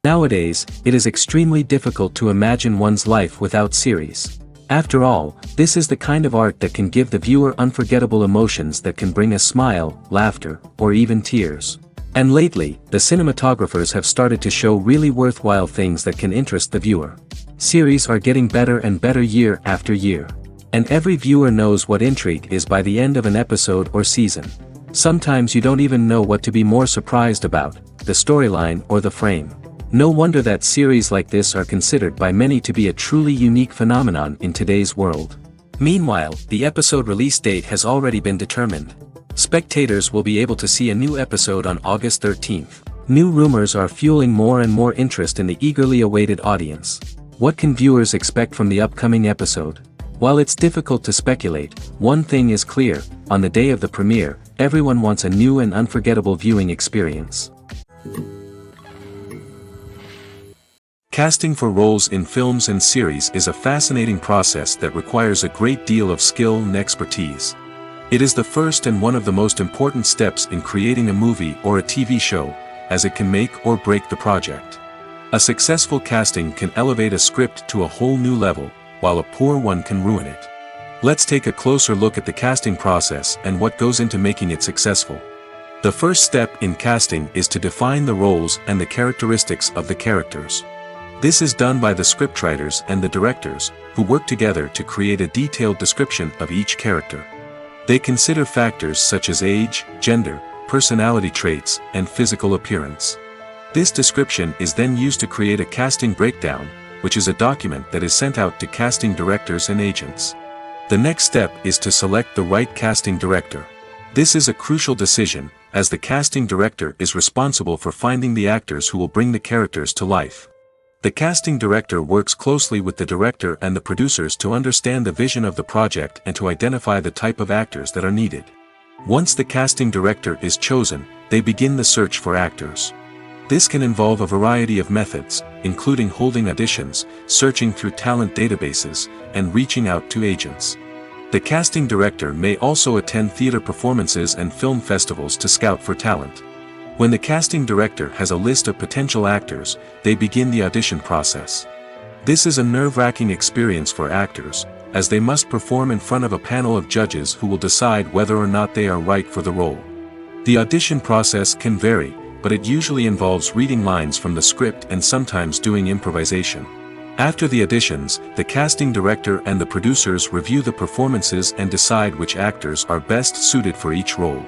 Nowadays, it is extremely difficult to imagine one's life without series. After all, this is the kind of art that can give the viewer unforgettable emotions that can bring a smile, laughter, or even tears. And lately, the cinematographers have started to show really worthwhile things that can interest the viewer. Series are getting better and better year after year. And every viewer knows what intrigue is by the end of an episode or season. Sometimes you don't even know what to be more surprised about, the storyline or the frame. No wonder that series like this are considered by many to be a truly unique phenomenon in today's world. Meanwhile, the episode release date has already been determined. Spectators will be able to see a new episode on August 13th. New rumors are fueling more and more interest in the eagerly awaited audience. What can viewers expect from the upcoming episode? While it's difficult to speculate, one thing is clear: on the day of the premiere, everyone wants a new and unforgettable viewing experience. Casting for roles in films and series is a fascinating process that requires a great deal of skill and expertise. It is the first and one of the most important steps in creating a movie or a TV show, as it can make or break the project. A successful casting can elevate a script to a whole new level, while a poor one can ruin it. Let's take a closer look at the casting process and what goes into making it successful. The first step in casting is to define the roles and the characteristics of the characters. This is done by the scriptwriters and the directors, who work together to create a detailed description of each character. They consider factors such as age, gender, personality traits, and physical appearance. This description is then used to create a casting breakdown, which is a document that is sent out to casting directors and agents. The next step is to select the right casting director. This is a crucial decision, as the casting director is responsible for finding the actors who will bring the characters to life. The casting director works closely with the director and the producers to understand the vision of the project and to identify the type of actors that are needed. Once the casting director is chosen, they begin the search for actors. This can involve a variety of methods, including holding auditions, searching through talent databases, and reaching out to agents. The casting director may also attend theater performances and film festivals to scout for talent. When the casting director has a list of potential actors, they begin the audition process. This is a nerve-wracking experience for actors, as they must perform in front of a panel of judges who will decide whether or not they are right for the role. The audition process can vary, but it usually involves reading lines from the script and sometimes doing improvisation. After the auditions, the casting director and the producers review the performances and decide which actors are best suited for each role.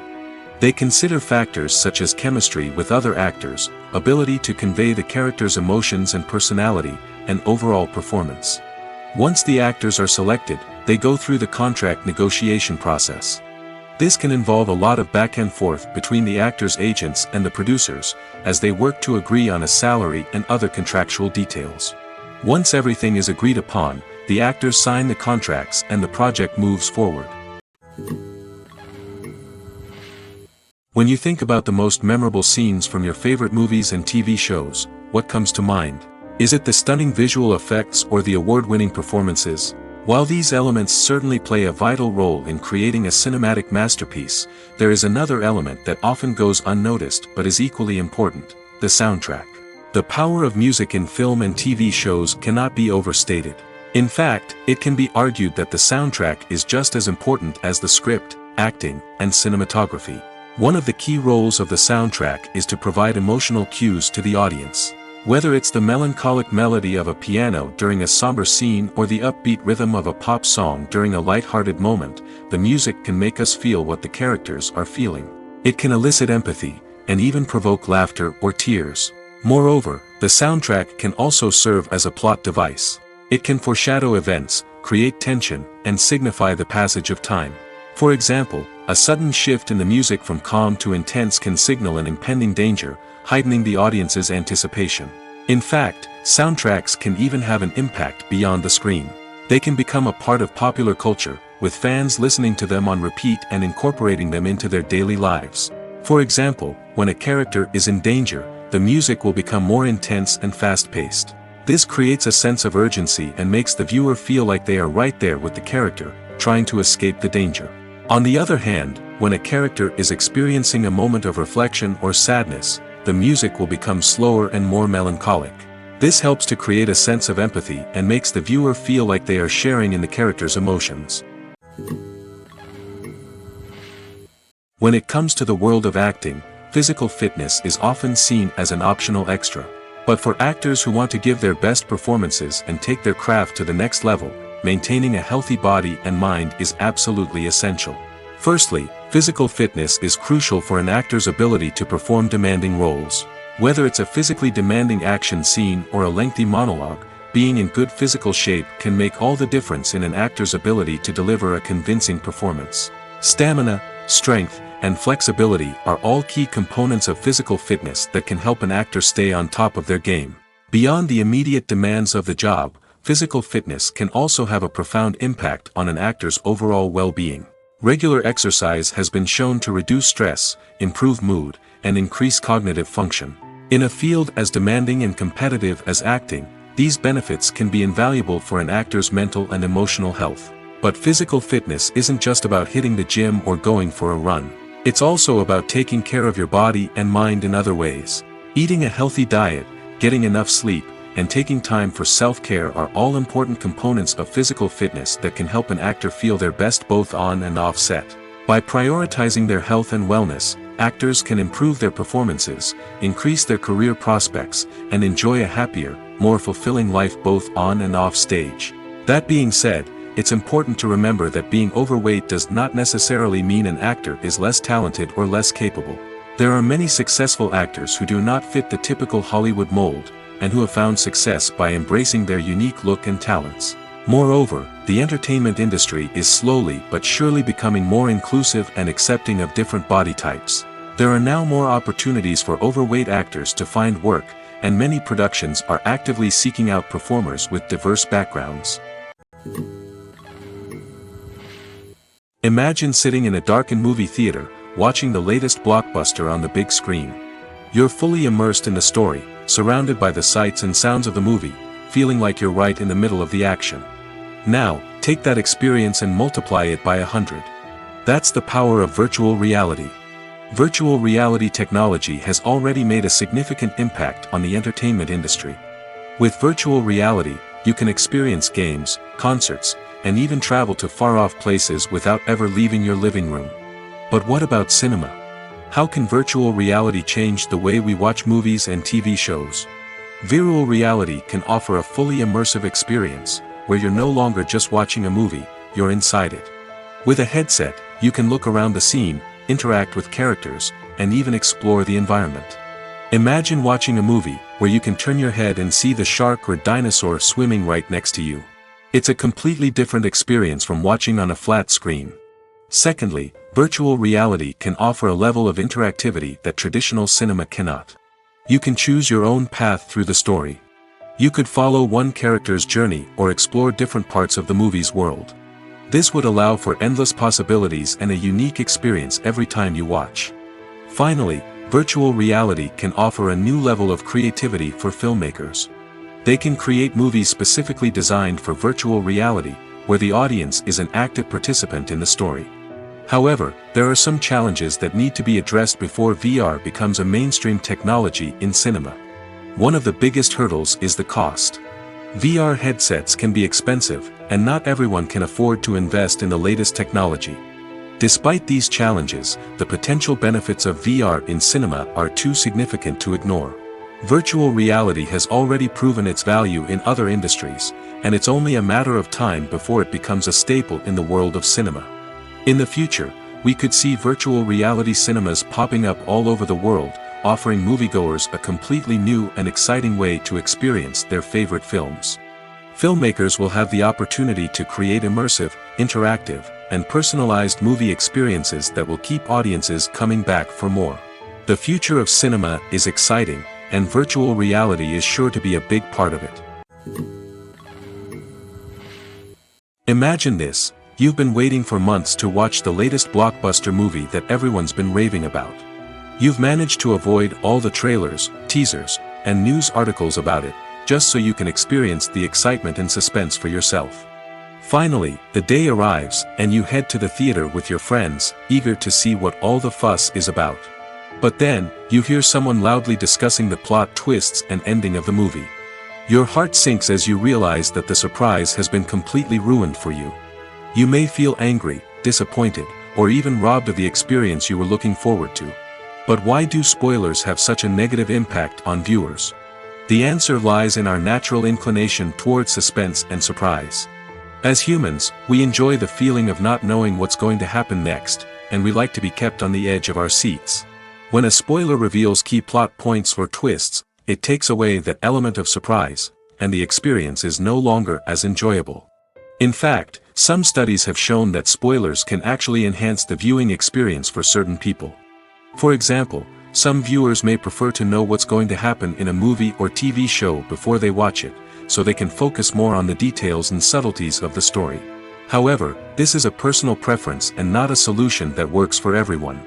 They consider factors such as chemistry with other actors, ability to convey the character's emotions and personality, and overall performance. Once the actors are selected, they go through the contract negotiation process. This can involve a lot of back and forth between the actors' agents and the producers, as they work to agree on a salary and other contractual details. Once everything is agreed upon, the actors sign the contracts and the project moves forward. When you think about the most memorable scenes from your favorite movies and TV shows, what comes to mind? Is it the stunning visual effects or the award-winning performances? While these elements certainly play a vital role in creating a cinematic masterpiece, there is another element that often goes unnoticed but is equally important: the soundtrack. The power of music in film and TV shows cannot be overstated. In fact, it can be argued that the soundtrack is just as important as the script, acting, and cinematography. One of the key roles of the soundtrack is to provide emotional cues to the audience. Whether it's the melancholic melody of a piano during a somber scene or the upbeat rhythm of a pop song during a light-hearted moment, the music can make us feel what the characters are feeling. It can elicit empathy, and even provoke laughter or tears. Moreover, the soundtrack can also serve as a plot device. It can foreshadow events, create tension, and signify the passage of time. For example, a sudden shift in the music from calm to intense can signal an impending danger, heightening the audience's anticipation. In fact, soundtracks can even have an impact beyond the screen. They can become a part of popular culture, with fans listening to them on repeat and incorporating them into their daily lives. For example, when a character is in danger, the music will become more intense and fast-paced. This creates a sense of urgency and makes the viewer feel like they are right there with the character, trying to escape the danger. On the other hand, when a character is experiencing a moment of reflection or sadness, the music will become slower and more melancholic. This helps to create a sense of empathy and makes the viewer feel like they are sharing in the character's emotions. When it comes to the world of acting, physical fitness is often seen as an optional extra. But for actors who want to give their best performances and take their craft to the next level, maintaining a healthy body and mind is absolutely essential. Firstly, physical fitness is crucial for an actor's ability to perform demanding roles. Whether it's a physically demanding action scene or a lengthy monologue, being in good physical shape can make all the difference in an actor's ability to deliver a convincing performance. Stamina, strength, and flexibility are all key components of physical fitness that can help an actor stay on top of their game. Beyond the immediate demands of the job, physical fitness can also have a profound impact on an actor's overall well-being. Regular exercise has been shown to reduce stress, improve mood, and increase cognitive function. In a field as demanding and competitive as acting, these benefits can be invaluable for an actor's mental and emotional health. But physical fitness isn't just about hitting the gym or going for a run. It's also about taking care of your body and mind in other ways. Eating a healthy diet, getting enough sleep, and taking time for self-care are all important components of physical fitness that can help an actor feel their best both on and off set. By prioritizing their health and wellness, actors can improve their performances, increase their career prospects, and enjoy a happier, more fulfilling life both on and off stage. That being said, it's important to remember that being overweight does not necessarily mean an actor is less talented or less capable. There are many successful actors who do not fit the typical Hollywood mold, and who have found success by embracing their unique look and talents. Moreover, the entertainment industry is slowly but surely becoming more inclusive and accepting of different body types. There are now more opportunities for overweight actors to find work, and many productions are actively seeking out performers with diverse backgrounds. Imagine sitting in a darkened movie theater, watching the latest blockbuster on the big screen. You're fully immersed in the story, surrounded by the sights and sounds of the movie, feeling like you're right in the middle of the action. Now, take that experience and multiply it by 100. That's the power of virtual reality. Virtual reality technology has already made a significant impact on the entertainment industry. With virtual reality, you can experience games, concerts, and even travel to far-off places without ever leaving your living room. But what about cinema? How can virtual reality change the way we watch movies and TV shows? Virtual reality can offer a fully immersive experience, where you're no longer just watching a movie, you're inside it. With a headset, you can look around the scene, interact with characters, and even explore the environment. Imagine watching a movie, where you can turn your head and see the shark or dinosaur swimming right next to you. It's a completely different experience from watching on a flat screen. Secondly, virtual reality can offer a level of interactivity that traditional cinema cannot. You can choose your own path through the story. You could follow one character's journey or explore different parts of the movie's world. This would allow for endless possibilities and a unique experience every time you watch. Finally, virtual reality can offer a new level of creativity for filmmakers. They can create movies specifically designed for virtual reality, where the audience is an active participant in the story. However, there are some challenges that need to be addressed before VR becomes a mainstream technology in cinema. One of the biggest hurdles is the cost. VR headsets can be expensive, and not everyone can afford to invest in the latest technology. Despite these challenges, the potential benefits of VR in cinema are too significant to ignore. Virtual reality has already proven its value in other industries, and it's only a matter of time before it becomes a staple in the world of cinema. In the future, we could see virtual reality cinemas popping up all over the world, offering moviegoers a completely new and exciting way to experience their favorite films. Filmmakers will have the opportunity to create immersive, interactive, and personalized movie experiences that will keep audiences coming back for more. The future of cinema is exciting, and virtual reality is sure to be a big part of it. Imagine this: you've been waiting for months to watch the latest blockbuster movie that everyone's been raving about. You've managed to avoid all the trailers, teasers, and news articles about it, just so you can experience the excitement and suspense for yourself. Finally, the day arrives, and you head to the theater with your friends, eager to see what all the fuss is about. But then, you hear someone loudly discussing the plot twists and ending of the movie. Your heart sinks as you realize that the surprise has been completely ruined for you. You may feel angry, disappointed, or even robbed of the experience you were looking forward to. But why do spoilers have such a negative impact on viewers? The answer lies in our natural inclination towards suspense and surprise. As humans, we enjoy the feeling of not knowing what's going to happen next, and we like to be kept on the edge of our seats. When a spoiler reveals key plot points or twists, it takes away that element of surprise, and the experience is no longer as enjoyable. In fact, some studies have shown that spoilers can actually enhance the viewing experience for certain people. For example, some viewers may prefer to know what's going to happen in a movie or TV show before they watch it, so they can focus more on the details and subtleties of the story. However, this is a personal preference and not a solution that works for everyone.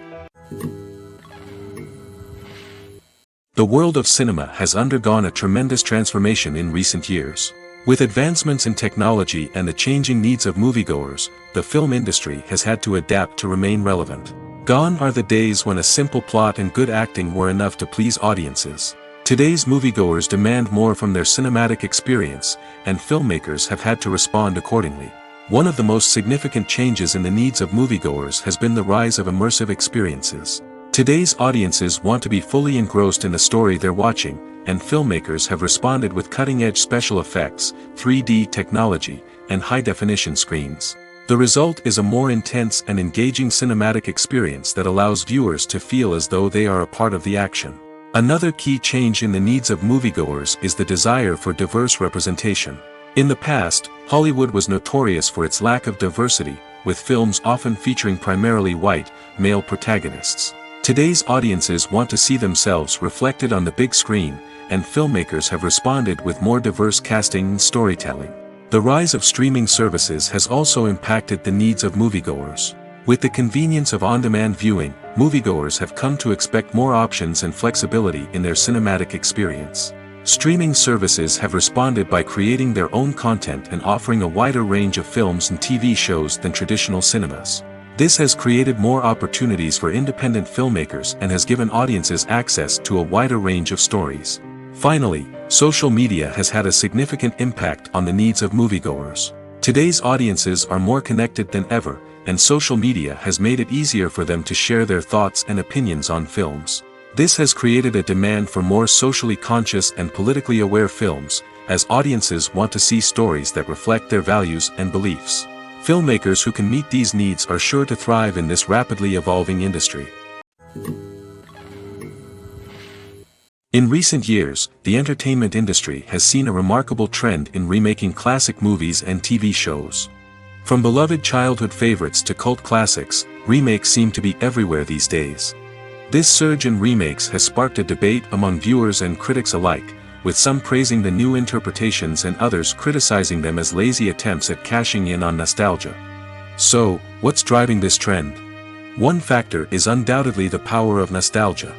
The world of cinema has undergone a tremendous transformation in recent years. With advancements in technology and the changing needs of moviegoers, the film industry has had to adapt to remain relevant. Gone are the days when a simple plot and good acting were enough to please audiences. Today's moviegoers demand more from their cinematic experience, and filmmakers have had to respond accordingly. One of the most significant changes in the needs of moviegoers has been the rise of immersive experiences. Today's audiences want to be fully engrossed in the story they're watching, and filmmakers have responded with cutting-edge special effects, 3D technology, and high-definition screens. The result is a more intense and engaging cinematic experience that allows viewers to feel as though they are a part of the action. Another key change in the needs of moviegoers is the desire for diverse representation. In the past, Hollywood was notorious for its lack of diversity, with films often featuring primarily white, male protagonists. Today's audiences want to see themselves reflected on the big screen, and filmmakers have responded with more diverse casting and storytelling. The rise of streaming services has also impacted the needs of moviegoers. With the convenience of on-demand viewing, moviegoers have come to expect more options and flexibility in their cinematic experience. Streaming services have responded by creating their own content and offering a wider range of films and TV shows than traditional cinemas. This has created more opportunities for independent filmmakers and has given audiences access to a wider range of stories. Finally, social media has had a significant impact on the needs of moviegoers. Today's audiences are more connected than ever, and social media has made it easier for them to share their thoughts and opinions on films. This has created a demand for more socially conscious and politically aware films, as audiences want to see stories that reflect their values and beliefs. Filmmakers who can meet these needs are sure to thrive in this rapidly evolving industry. In recent years, the entertainment industry has seen a remarkable trend in remaking classic movies and TV shows. From beloved childhood favorites to cult classics, remakes seem to be everywhere these days. This surge in remakes has sparked a debate among viewers and critics alike, with some praising the new interpretations and others criticizing them as lazy attempts at cashing in on nostalgia. So, what's driving this trend? One factor is undoubtedly the power of nostalgia.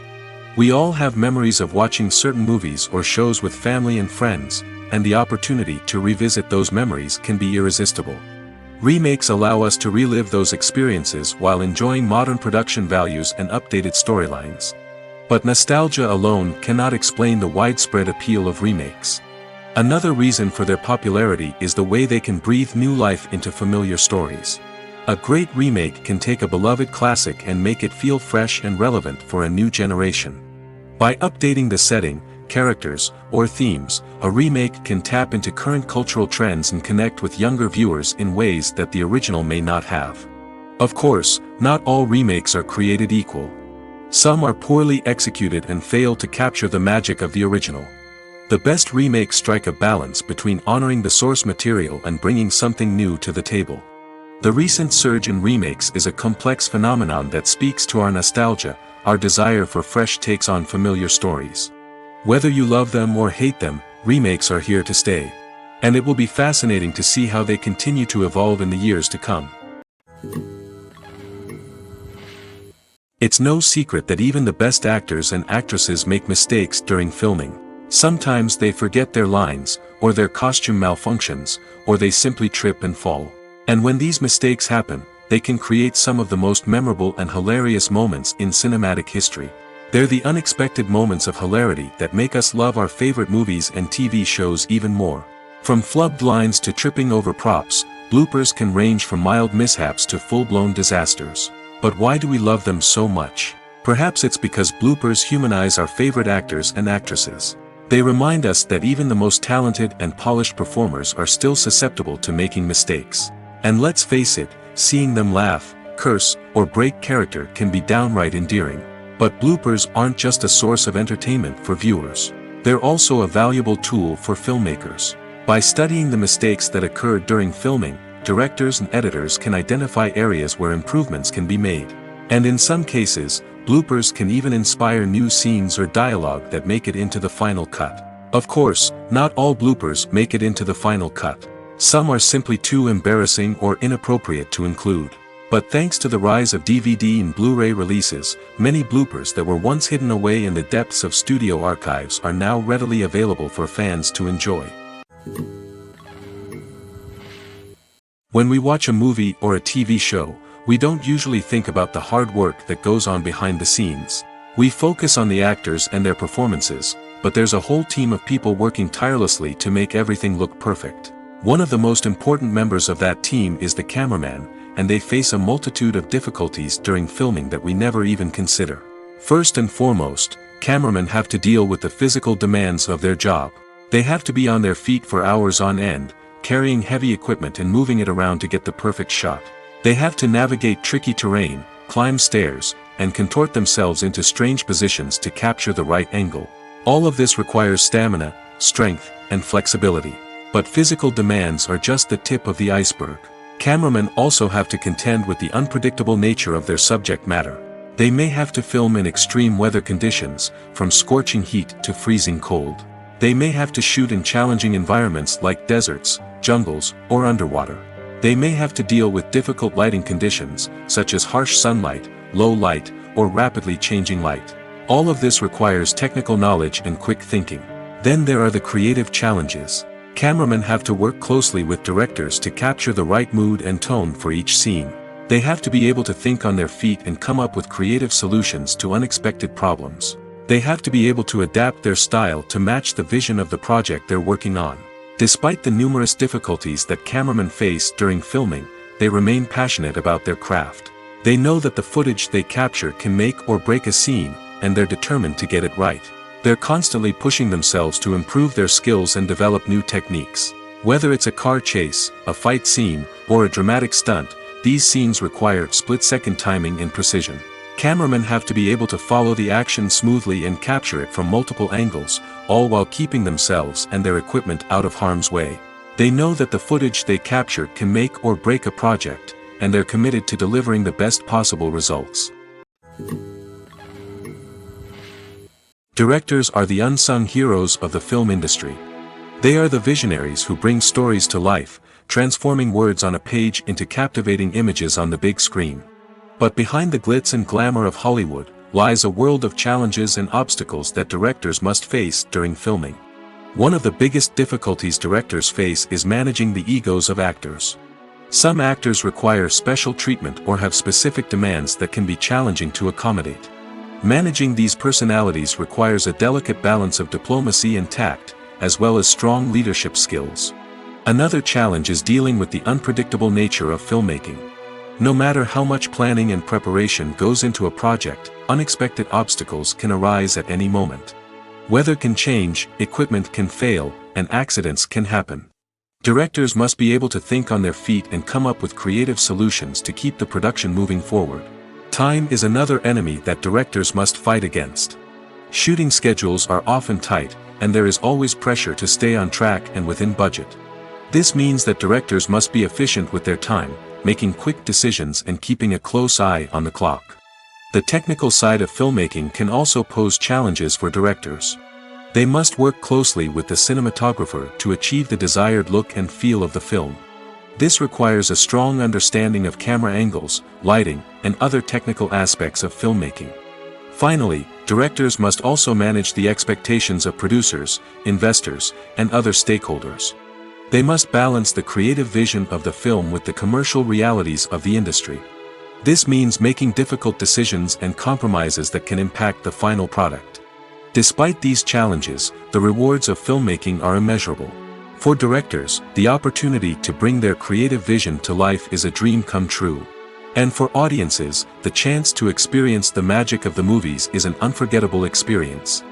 We all have memories of watching certain movies or shows with family and friends, and the opportunity to revisit those memories can be irresistible. Remakes allow us to relive those experiences while enjoying modern production values and updated storylines. But nostalgia alone cannot explain the widespread appeal of remakes. Another reason for their popularity is the way they can breathe new life into familiar stories. A great remake can take a beloved classic and make it feel fresh and relevant for a new generation. By updating the setting, characters, or themes, a remake can tap into current cultural trends and connect with younger viewers in ways that the original may not have. Of course, not all remakes are created equal. Some are poorly executed and fail to capture the magic of the original. The best remakes strike a balance between honoring the source material and bringing something new to the table. The recent surge in remakes is a complex phenomenon that speaks to our nostalgia, our desire for fresh takes on familiar stories. Whether you love them or hate them, remakes are here to stay. And it will be fascinating to see how they continue to evolve in the years to come. It's no secret that even the best actors and actresses make mistakes during filming. Sometimes they forget their lines, or their costume malfunctions, or they simply trip and fall. And when these mistakes happen, they can create some of the most memorable and hilarious moments in cinematic history. They're the unexpected moments of hilarity that make us love our favorite movies and TV shows even more. From flubbed lines to tripping over props, bloopers can range from mild mishaps to full-blown disasters. But why do we love them so much? Perhaps it's because bloopers humanize our favorite actors and actresses. They remind us that even the most talented and polished performers are still susceptible to making mistakes. And let's face it, seeing them laugh, curse, or break character can be downright endearing. But bloopers aren't just a source of entertainment for viewers. They're also a valuable tool for filmmakers. By studying the mistakes that occurred during filming, directors and editors can identify areas where improvements can be made. And in some cases, bloopers can even inspire new scenes or dialogue that make it into the final cut. Of course, not all bloopers make it into the final cut. Some are simply too embarrassing or inappropriate to include. But thanks to the rise of DVD and Blu-ray releases, many bloopers that were once hidden away in the depths of studio archives are now readily available for fans to enjoy. When we watch a movie or a TV show, we don't usually think about the hard work that goes on behind the scenes. We focus on the actors and their performances, but there's a whole team of people working tirelessly to make everything look perfect. One of the most important members of that team is the cameraman, and they face a multitude of difficulties during filming that we never even consider. First and foremost, cameramen have to deal with the physical demands of their job. They have to be on their feet for hours on end, carrying heavy equipment and moving it around to get the perfect shot. They have to navigate tricky terrain, climb stairs, and contort themselves into strange positions to capture the right angle. All of this requires stamina, strength, and flexibility. But physical demands are just the tip of the iceberg. Cameramen also have to contend with the unpredictable nature of their subject matter. They may have to film in extreme weather conditions, from scorching heat to freezing cold. They may have to shoot in challenging environments like deserts, jungles, or underwater. They may have to deal with difficult lighting conditions, such as harsh sunlight, low light, or rapidly changing light. All of this requires technical knowledge and quick thinking. Then there are the creative challenges. Cameramen have to work closely with directors to capture the right mood and tone for each scene. They have to be able to think on their feet and come up with creative solutions to unexpected problems. They have to be able to adapt their style to match the vision of the project they're working on. Despite the numerous difficulties that cameramen face during filming, they remain passionate about their craft. They know that the footage they capture can make or break a scene, and they're determined to get it right. They're constantly pushing themselves to improve their skills and develop new techniques. Whether it's a car chase, a fight scene, or a dramatic stunt, these scenes require split-second timing and precision. Cameramen have to be able to follow the action smoothly and capture it from multiple angles, all while keeping themselves and their equipment out of harm's way. They know that the footage they capture can make or break a project, and they're committed to delivering the best possible results. Directors are the unsung heroes of the film industry. They are the visionaries who bring stories to life, transforming words on a page into captivating images on the big screen. But behind the glitz and glamour of Hollywood lies a world of challenges and obstacles that directors must face during filming. One of the biggest difficulties directors face is managing the egos of actors. Some actors require special treatment or have specific demands that can be challenging to accommodate. Managing these personalities requires a delicate balance of diplomacy and tact, as well as strong leadership skills. Another challenge is dealing with the unpredictable nature of filmmaking. No matter how much planning and preparation goes into a project, unexpected obstacles can arise at any moment. Weather can change, equipment can fail, and accidents can happen. Directors must be able to think on their feet and come up with creative solutions to keep the production moving forward. Time is another enemy that directors must fight against. Shooting schedules are often tight, and there is always pressure to stay on track and within budget. This means that directors must be efficient with their time, making quick decisions and keeping a close eye on the clock. The technical side of filmmaking can also pose challenges for directors. They must work closely with the cinematographer to achieve the desired look and feel of the film. This requires a strong understanding of camera angles, lighting, and other technical aspects of filmmaking. Finally, directors must also manage the expectations of producers, investors, and other stakeholders. They must balance the creative vision of the film with the commercial realities of the industry. This means making difficult decisions and compromises that can impact the final product. Despite these challenges, the rewards of filmmaking are immeasurable. For directors, the opportunity to bring their creative vision to life is a dream come true. And for audiences, the chance to experience the magic of the movies is an unforgettable experience.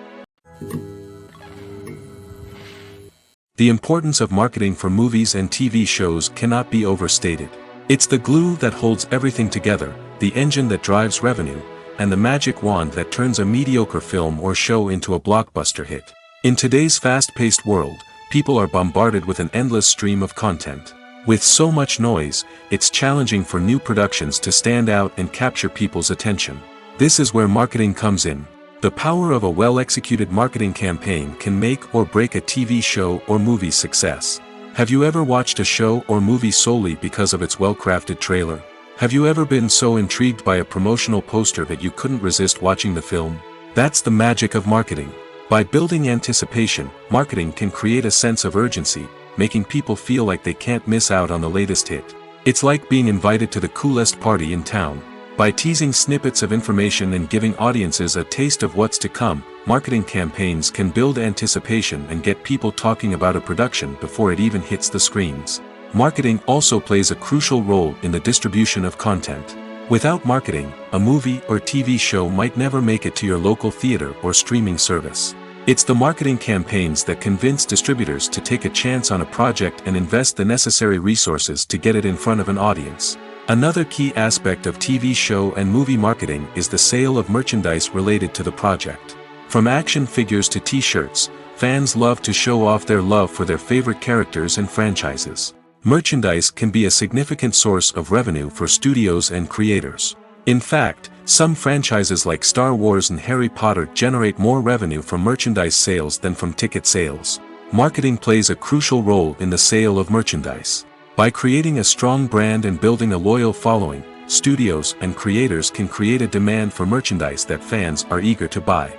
The importance of marketing for movies and TV shows cannot be overstated. It's the glue that holds everything together, the engine that drives revenue, and the magic wand that turns a mediocre film or show into a blockbuster hit. In today's fast-paced world, people are bombarded with an endless stream of content. With so much noise, it's challenging for new productions to stand out and capture people's attention. This is where marketing comes in. The power of a well-executed marketing campaign can make or break a TV show or movie's success. Have you ever watched a show or movie solely because of its well-crafted trailer? Have you ever been so intrigued by a promotional poster that you couldn't resist watching the film? That's the magic of marketing. By building anticipation, marketing can create a sense of urgency, making people feel like they can't miss out on the latest hit. It's like being invited to the coolest party in town. By teasing snippets of information and giving audiences a taste of what's to come, marketing campaigns can build anticipation and get people talking about a production before it even hits the screens. Marketing also plays a crucial role in the distribution of content. Without marketing, a movie or TV show might never make it to your local theater or streaming service. It's the marketing campaigns that convince distributors to take a chance on a project and invest the necessary resources to get it in front of an audience. Another key aspect of TV show and movie marketing is the sale of merchandise related to the project. From action figures to t-shirts, fans love to show off their love for their favorite characters and franchises. Merchandise can be a significant source of revenue for studios and creators. In fact, some franchises like Star Wars and Harry Potter generate more revenue from merchandise sales than from ticket sales. Marketing plays a crucial role in the sale of merchandise. By creating a strong brand and building a loyal following, studios and creators can create a demand for merchandise that fans are eager to buy.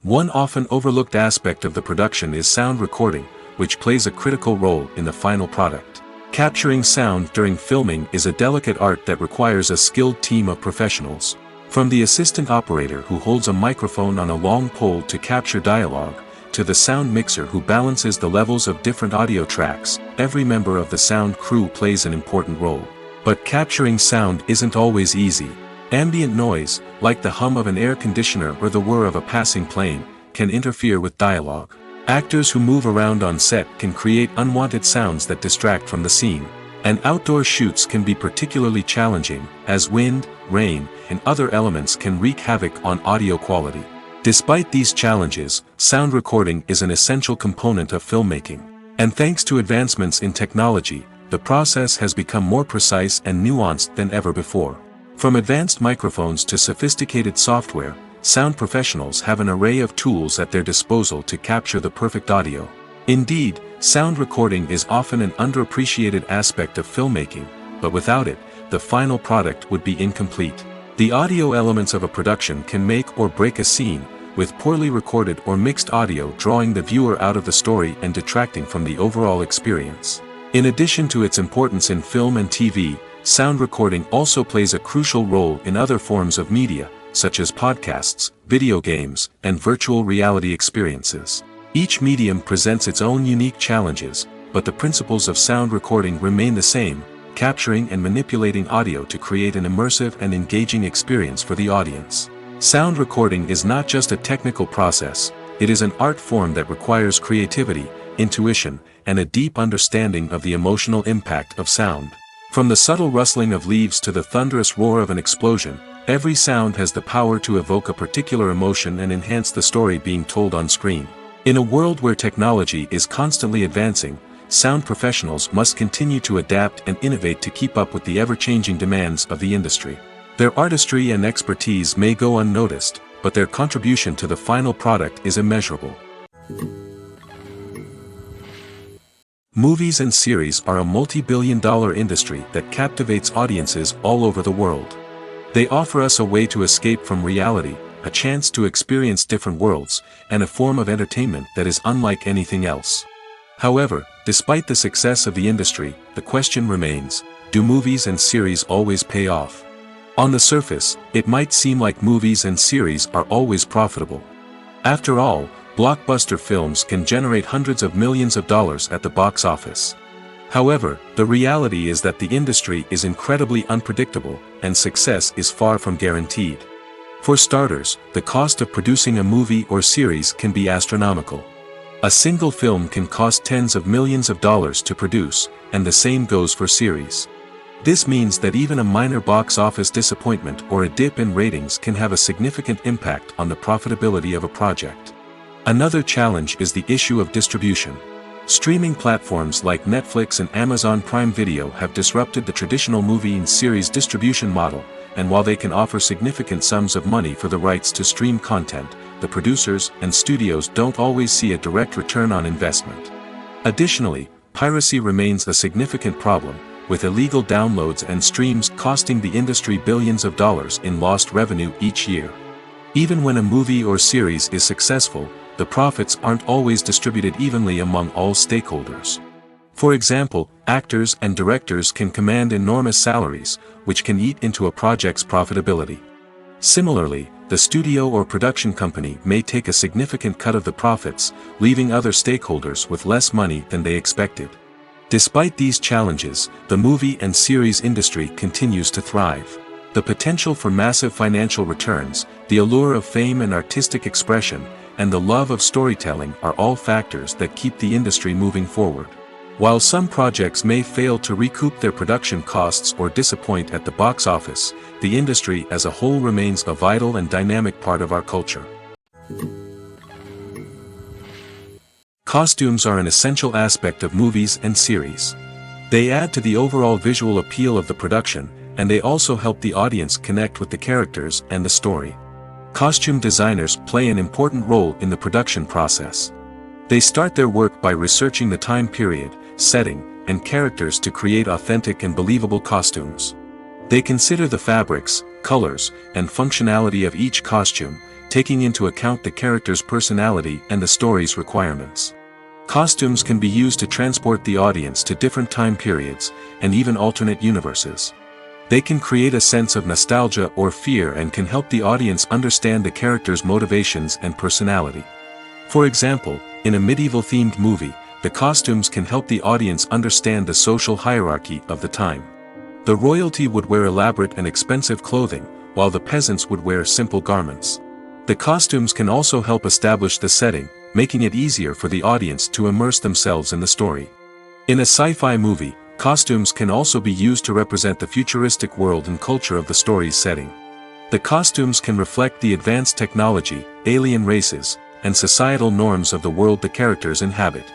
One often overlooked aspect of the production is sound recording, which plays a critical role in the final product. Capturing sound during filming is a delicate art that requires a skilled team of professionals. From the assistant operator who holds a microphone on a long pole to capture dialogue, to the sound mixer who balances the levels of different audio tracks, every member of the sound crew plays an important role. But capturing sound isn't always easy. Ambient noise, like the hum of an air conditioner or the whir of a passing plane, can interfere with dialogue. Actors who move around on set can create unwanted sounds that distract from the scene. And outdoor shoots can be particularly challenging, as wind, rain, and other elements can wreak havoc on audio quality. Despite these challenges, sound recording is an essential component of filmmaking. And thanks to advancements in technology, the process has become more precise and nuanced than ever before. From advanced microphones to sophisticated software, sound professionals have an array of tools at their disposal to capture the perfect audio. Indeed, sound recording is often an underappreciated aspect of filmmaking, but without it, the final product would be incomplete. The audio elements of a production can make or break a scene, with poorly recorded or mixed audio drawing the viewer out of the story and detracting from the overall experience. In addition to its importance in film and TV, sound recording also plays a crucial role in other forms of media, such as podcasts, video games, and virtual reality experiences. Each medium presents its own unique challenges, but the principles of sound recording remain the same, capturing and manipulating audio to create an immersive and engaging experience for the audience. Sound recording is not just a technical process, it is an art form that requires creativity, intuition, and a deep understanding of the emotional impact of sound. From the subtle rustling of leaves to the thunderous roar of an explosion, every sound has the power to evoke a particular emotion and enhance the story being told on screen. In a world where technology is constantly advancing, sound professionals must continue to adapt and innovate to keep up with the ever-changing demands of the industry. Their artistry and expertise may go unnoticed, but their contribution to the final product is immeasurable. Movies and series are a multi-billion-dollar industry that captivates audiences all over the world. They offer us a way to escape from reality, a chance to experience different worlds, and a form of entertainment that is unlike anything else. However, despite the success of the industry, the question remains, do movies and series always pay off? On the surface, it might seem like movies and series are always profitable. After all, blockbuster films can generate hundreds of millions of dollars at the box office. However, the reality is that the industry is incredibly unpredictable, and success is far from guaranteed. For starters, the cost of producing a movie or series can be astronomical. A single film can cost tens of millions of dollars to produce, and the same goes for series. This means that even a minor box office disappointment or a dip in ratings can have a significant impact on the profitability of a project. Another challenge is the issue of distribution. Streaming platforms like Netflix and Amazon Prime Video have disrupted the traditional movie and series distribution model, and while they can offer significant sums of money for the rights to stream content, the producers and studios don't always see a direct return on investment. Additionally, piracy remains a significant problem, with illegal downloads and streams costing the industry billions of dollars in lost revenue each year. Even when a movie or series is successful, the profits aren't always distributed evenly among all stakeholders. For example, actors and directors can command enormous salaries, which can eat into a project's profitability. Similarly, the studio or production company may take a significant cut of the profits, leaving other stakeholders with less money than they expected. Despite these challenges, the movie and series industry continues to thrive. The potential for massive financial returns, the allure of fame and artistic expression, and the love of storytelling are all factors that keep the industry moving forward. While some projects may fail to recoup their production costs or disappoint at the box office, the industry as a whole remains a vital and dynamic part of our culture. Costumes are an essential aspect of movies and series. They add to the overall visual appeal of the production, and they also help the audience connect with the characters and the story. Costume designers play an important role in the production process. They start their work by researching the time period, setting, and characters to create authentic and believable costumes. They consider the fabrics, colors, and functionality of each costume, taking into account the character's personality and the story's requirements. Costumes can be used to transport the audience to different time periods, and even alternate universes. They can create a sense of nostalgia or fear and can help the audience understand the character's motivations and personality. For example, in a medieval-themed movie, the costumes can help the audience understand the social hierarchy of the time. The royalty would wear elaborate and expensive clothing, while the peasants would wear simple garments. The costumes can also help establish the setting, making it easier for the audience to immerse themselves in the story. In a sci-fi movie, costumes can also be used to represent the futuristic world and culture of the story's setting. The costumes can reflect the advanced technology, alien races, and societal norms of the world the characters inhabit.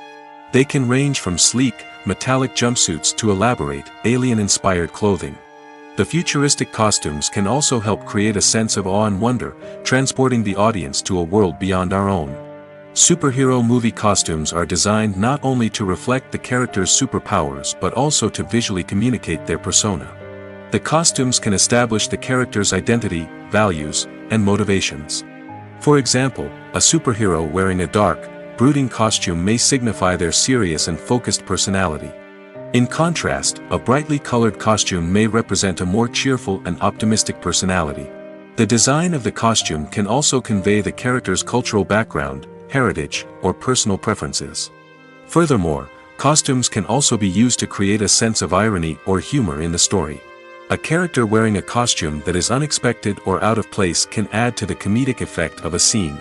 They can range from sleek, metallic jumpsuits to elaborate, alien-inspired clothing. The futuristic costumes can also help create a sense of awe and wonder, transporting the audience to a world beyond our own. Superhero movie costumes are designed not only to reflect the character's superpowers but also to visually communicate their persona. The costumes can establish the character's identity, values, and motivations. For example, a superhero wearing a dark, brooding costume may signify their serious and focused personality. In contrast, a brightly colored costume may represent a more cheerful and optimistic personality. The design of the costume can also convey the character's cultural background, heritage, or personal preferences. Furthermore, costumes can also be used to create a sense of irony or humor in the story. A character wearing a costume that is unexpected or out of place can add to the comedic effect of a scene.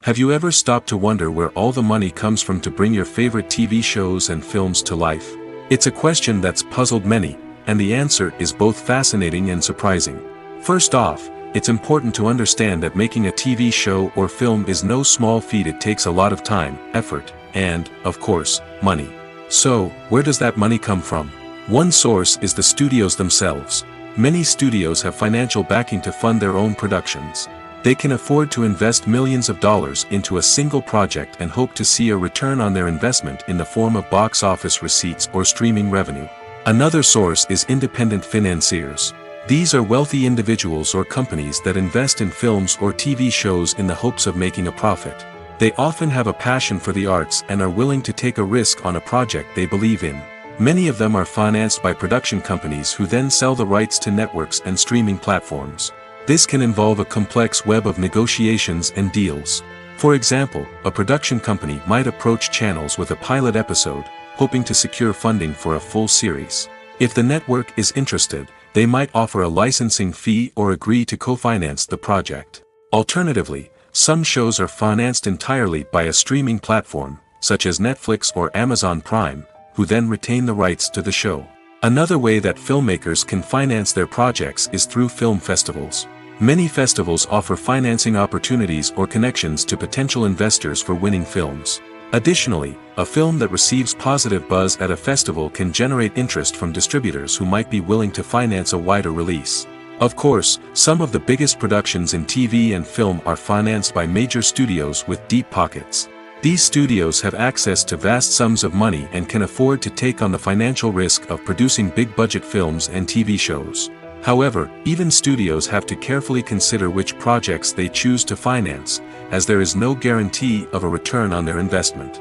Have you ever stopped to wonder where all the money comes from to bring your favorite TV shows and films to life? It's a question that's puzzled many, and the answer is both fascinating and surprising. First off, it's important to understand that making a TV show or film is no small feat. It takes a lot of time, effort, and, of course, money. So, where does that money come from? One source is the studios themselves. Many studios have financial backing to fund their own productions. They can afford to invest millions of dollars into a single project and hope to see a return on their investment in the form of box office receipts or streaming revenue. Another source is independent financiers. These are wealthy individuals or companies that invest in films or TV shows in the hopes of making a profit. They often have a passion for the arts and are willing to take a risk on a project they believe in. Many of them are financed by production companies who then sell the rights to networks and streaming platforms. This can involve a complex web of negotiations and deals. For example, a production company might approach channels with a pilot episode, hoping to secure funding for a full series. If the network is interested, they might offer a licensing fee or agree to co-finance the project. Alternatively, some shows are financed entirely by a streaming platform, such as Netflix or Amazon Prime, who then retain the rights to the show. Another way that filmmakers can finance their projects is through film festivals. Many festivals offer financing opportunities or connections to potential investors for winning films. Additionally, a film that receives positive buzz at a festival can generate interest from distributors who might be willing to finance a wider release. Of course, some of the biggest productions in TV and film are financed by major studios with deep pockets. These studios have access to vast sums of money and can afford to take on the financial risk of producing big-budget films and TV shows. However, even studios have to carefully consider which projects they choose to finance, as there is no guarantee of a return on their investment.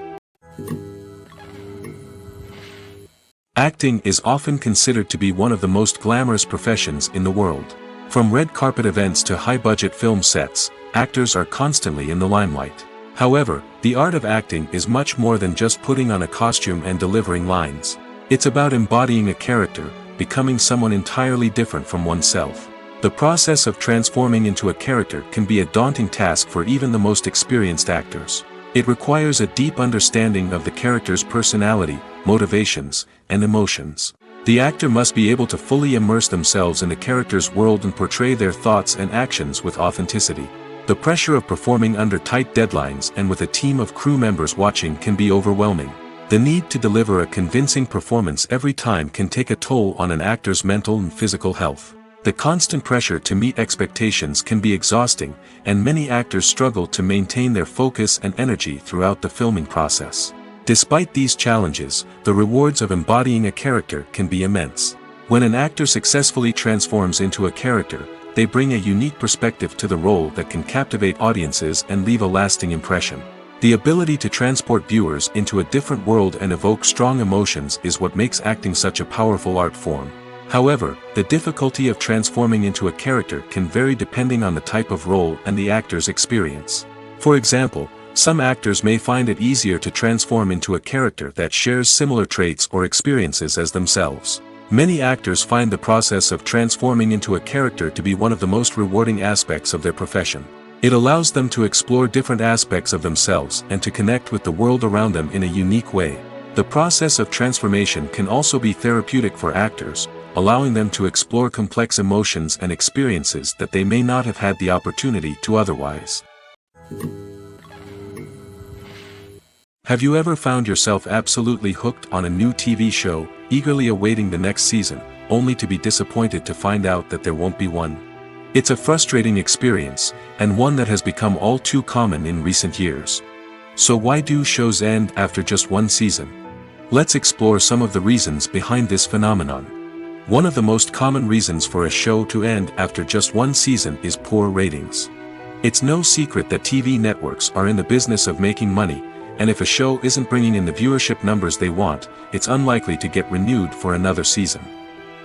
Acting is often considered to be one of the most glamorous professions in the world. From red carpet events to high-budget film sets, actors are constantly in the limelight. However, the art of acting is much more than just putting on a costume and delivering lines. It's about embodying a character, becoming someone entirely different from oneself. The process of transforming into a character can be a daunting task for even the most experienced actors. It requires a deep understanding of the character's personality, motivations, and emotions. The actor must be able to fully immerse themselves in the character's world and portray their thoughts and actions with authenticity. The pressure of performing under tight deadlines and with a team of crew members watching can be overwhelming. The need to deliver a convincing performance every time can take a toll on an actor's mental and physical health. The constant pressure to meet expectations can be exhausting, and many actors struggle to maintain their focus and energy throughout the filming process. Despite these challenges, the rewards of embodying a character can be immense. When an actor successfully transforms into a character, they bring a unique perspective to the role that can captivate audiences and leave a lasting impression. The ability to transport viewers into a different world and evoke strong emotions is what makes acting such a powerful art form. However, the difficulty of transforming into a character can vary depending on the type of role and the actor's experience. For example, some actors may find it easier to transform into a character that shares similar traits or experiences as themselves. Many actors find the process of transforming into a character to be one of the most rewarding aspects of their profession. It allows them to explore different aspects of themselves and to connect with the world around them in a unique way. The process of transformation can also be therapeutic for actors, allowing them to explore complex emotions and experiences that they may not have had the opportunity to otherwise. Have you ever found yourself absolutely hooked on a new TV show, eagerly awaiting the next season, only to be disappointed to find out that there won't be one? It's a frustrating experience, and one that has become all too common in recent years. So why do shows end after just one season? Let's explore some of the reasons behind this phenomenon. One of the most common reasons for a show to end after just one season is poor ratings. It's no secret that TV networks are in the business of making money, and if a show isn't bringing in the viewership numbers they want, it's unlikely to get renewed for another season.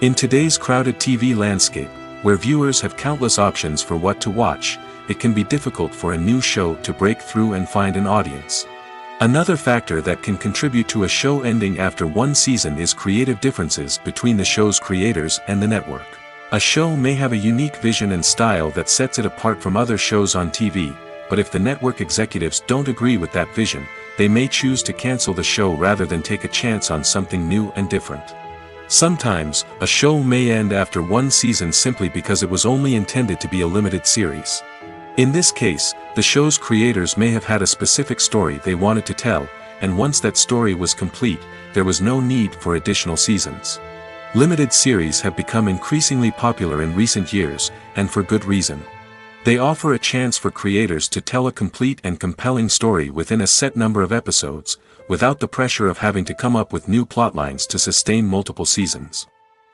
In today's crowded TV landscape, where viewers have countless options for what to watch, it can be difficult for a new show to break through and find an audience. Another factor that can contribute to a show ending after one season is creative differences between the show's creators and the network. A show may have a unique vision and style that sets it apart from other shows on TV, but if the network executives don't agree with that vision, they may choose to cancel the show rather than take a chance on something new and different. Sometimes, a show may end after one season simply because it was only intended to be a limited series. In this case, the show's creators may have had a specific story they wanted to tell, and once that story was complete, there was no need for additional seasons. Limited series have become increasingly popular in recent years, and for good reason. They offer a chance for creators to tell a complete and compelling story within a set number of episodes, without the pressure of having to come up with new plotlines to sustain multiple seasons.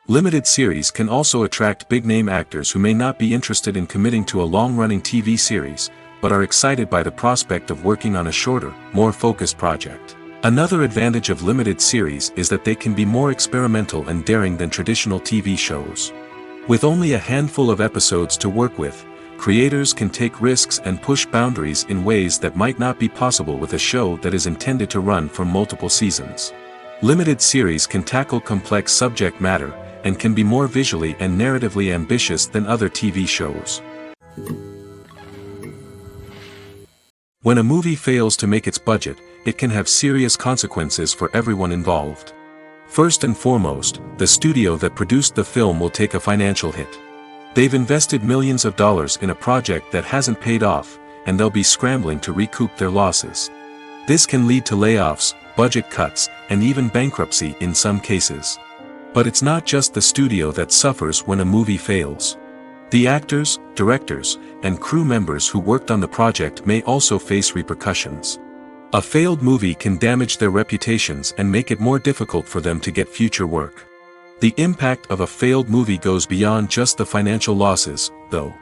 Limited series can also attract big-name actors who may not be interested in committing to a long-running TV series, but are excited by the prospect of working on a shorter, more focused project. Another advantage of limited series is that they can be more experimental and daring than traditional TV shows. With only a handful of episodes to work with, creators can take risks and push boundaries in ways that might not be possible with a show that is intended to run for multiple seasons. Limited series can tackle complex subject matter, and can be more visually and narratively ambitious than other TV shows. When a movie fails to make its budget, it can have serious consequences for everyone involved. First and foremost, the studio that produced the film will take a financial hit. They've invested millions of dollars in a project that hasn't paid off, and they'll be scrambling to recoup their losses. This can lead to layoffs, budget cuts, and even bankruptcy in some cases. But it's not just the studio that suffers when a movie fails. The actors, directors, and crew members who worked on the project may also face repercussions. A failed movie can damage their reputations and make it more difficult for them to get future work. The impact of a failed movie goes beyond just the financial losses, though.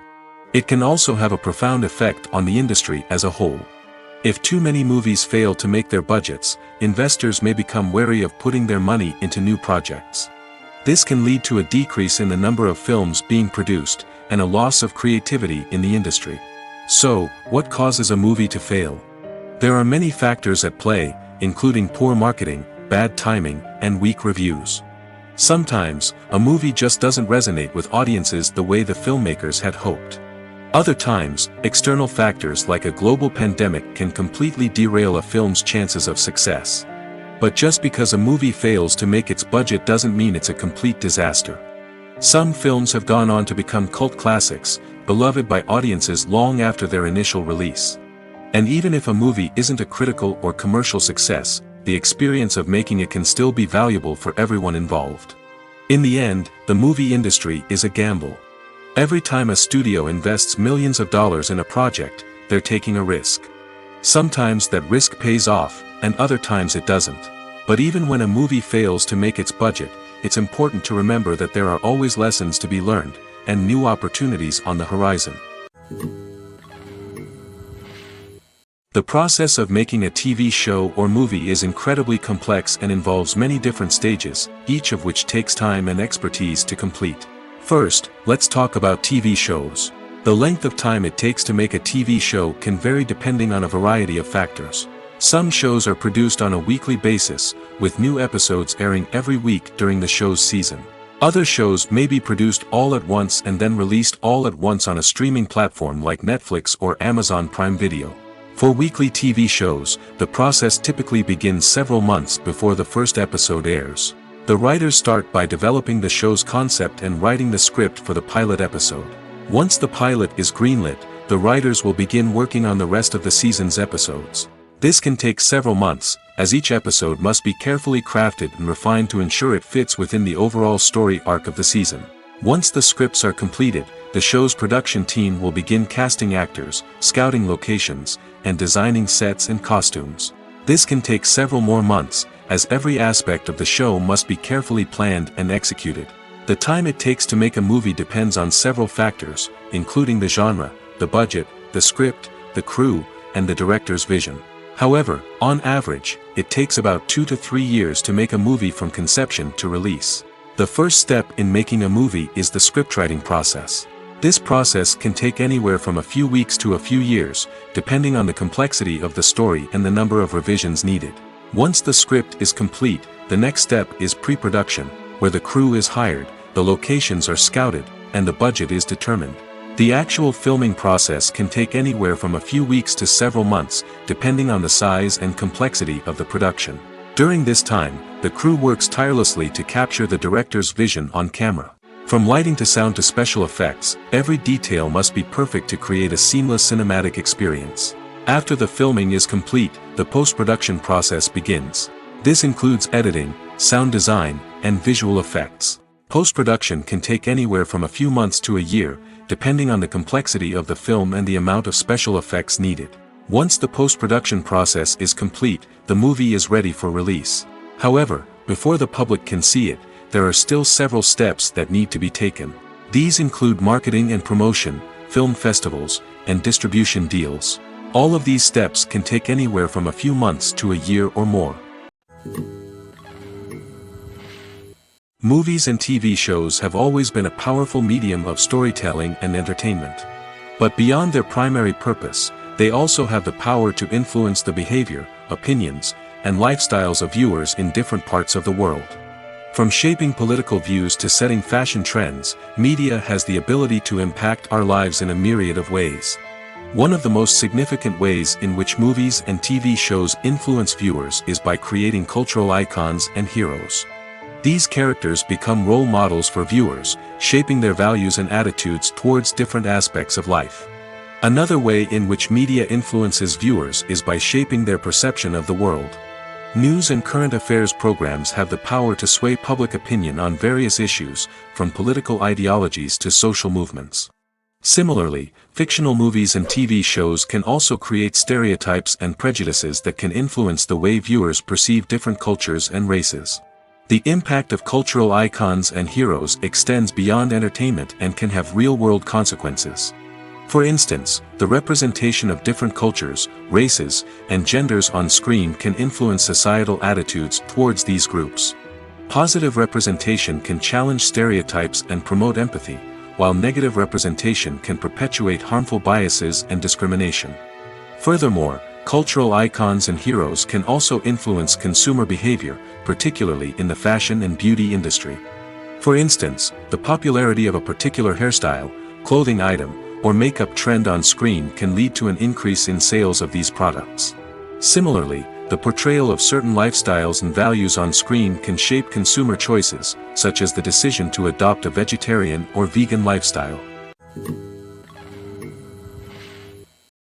It can also have a profound effect on the industry as a whole. If too many movies fail to make their budgets, investors may become wary of putting their money into new projects. This can lead to a decrease in the number of films being produced, and a loss of creativity in the industry. So, what causes a movie to fail? There are many factors at play, including poor marketing, bad timing, and weak reviews. Sometimes, a movie just doesn't resonate with audiences the way the filmmakers had hoped. Other times, external factors like a global pandemic can completely derail a film's chances of success. But just because a movie fails to make its budget doesn't mean it's a complete disaster. Some films have gone on to become cult classics, beloved by audiences long after their initial release. And even if a movie isn't a critical or commercial success, the experience of making it can still be valuable for everyone involved. In the end, the movie industry is a gamble. Every time a studio invests millions of dollars in a project, they're taking a risk. Sometimes that risk pays off, and other times it doesn't. But even when a movie fails to make its budget, it's important to remember that there are always lessons to be learned, and new opportunities on the horizon. The process of making a TV show or movie is incredibly complex and involves many different stages, each of which takes time and expertise to complete. First, let's talk about TV shows. The length of time it takes to make a TV show can vary depending on a variety of factors. Some shows are produced on a weekly basis, with new episodes airing every week during the show's season. Other shows may be produced all at once and then released all at once on a streaming platform like Netflix or Amazon Prime Video. For weekly TV shows, the process typically begins several months before the first episode airs. The writers start by developing the show's concept and writing the script for the pilot episode. Once the pilot is greenlit, the writers will begin working on the rest of the season's episodes. This can take several months, as each episode must be carefully crafted and refined to ensure it fits within the overall story arc of the season. Once the scripts are completed, the show's production team will begin casting actors, scouting locations, and designing sets and costumes. This can take several more months, as every aspect of the show must be carefully planned and executed. The time it takes to make a movie depends on several factors, including the genre, the budget, the script, the crew, and the director's vision. However, on average, it takes about 2 to 3 years to make a movie from conception to release. The first step in making a movie is the scriptwriting process. This process can take anywhere from a few weeks to a few years, depending on the complexity of the story and the number of revisions needed. Once the script is complete, the next step is pre-production, where the crew is hired, the locations are scouted, and the budget is determined. The actual filming process can take anywhere from a few weeks to several months, depending on the size and complexity of the production. During this time, the crew works tirelessly to capture the director's vision on camera. From lighting to sound to special effects, every detail must be perfect to create a seamless cinematic experience. After the filming is complete, the post-production process begins. This includes editing, sound design, and visual effects. Post-production can take anywhere from a few months to a year, depending on the complexity of the film and the amount of special effects needed. Once the post-production process is complete, the movie is ready for release. However, before the public can see it, there are still several steps that need to be taken. These include marketing and promotion, film festivals, and distribution deals. All of these steps can take anywhere from a few months to a year or more. Movies and TV shows have always been a powerful medium of storytelling and entertainment. But beyond their primary purpose, they also have the power to influence the behavior, opinions, and lifestyles of viewers in different parts of the world. From shaping political views to setting fashion trends, media has the ability to impact our lives in a myriad of ways. One of the most significant ways in which movies and TV shows influence viewers is by creating cultural icons and heroes. These characters become role models for viewers, shaping their values and attitudes towards different aspects of life. Another way in which media influences viewers is by shaping their perception of the world. News and current affairs programs have the power to sway public opinion on various issues, from political ideologies to social movements. Similarly, fictional movies and TV shows can also create stereotypes and prejudices that can influence the way viewers perceive different cultures and races. The impact of cultural icons and heroes extends beyond entertainment and can have real-world consequences. For instance, the representation of different cultures, races, and genders on screen can influence societal attitudes towards these groups. Positive representation can challenge stereotypes and promote empathy, while negative representation can perpetuate harmful biases and discrimination. Furthermore, cultural icons and heroes can also influence consumer behavior, particularly in the fashion and beauty industry. For instance, the popularity of a particular hairstyle, clothing item, or makeup trend on screen can lead to an increase in sales of these products. Similarly, the portrayal of certain lifestyles and values on screen can shape consumer choices, such as the decision to adopt a vegetarian or vegan lifestyle.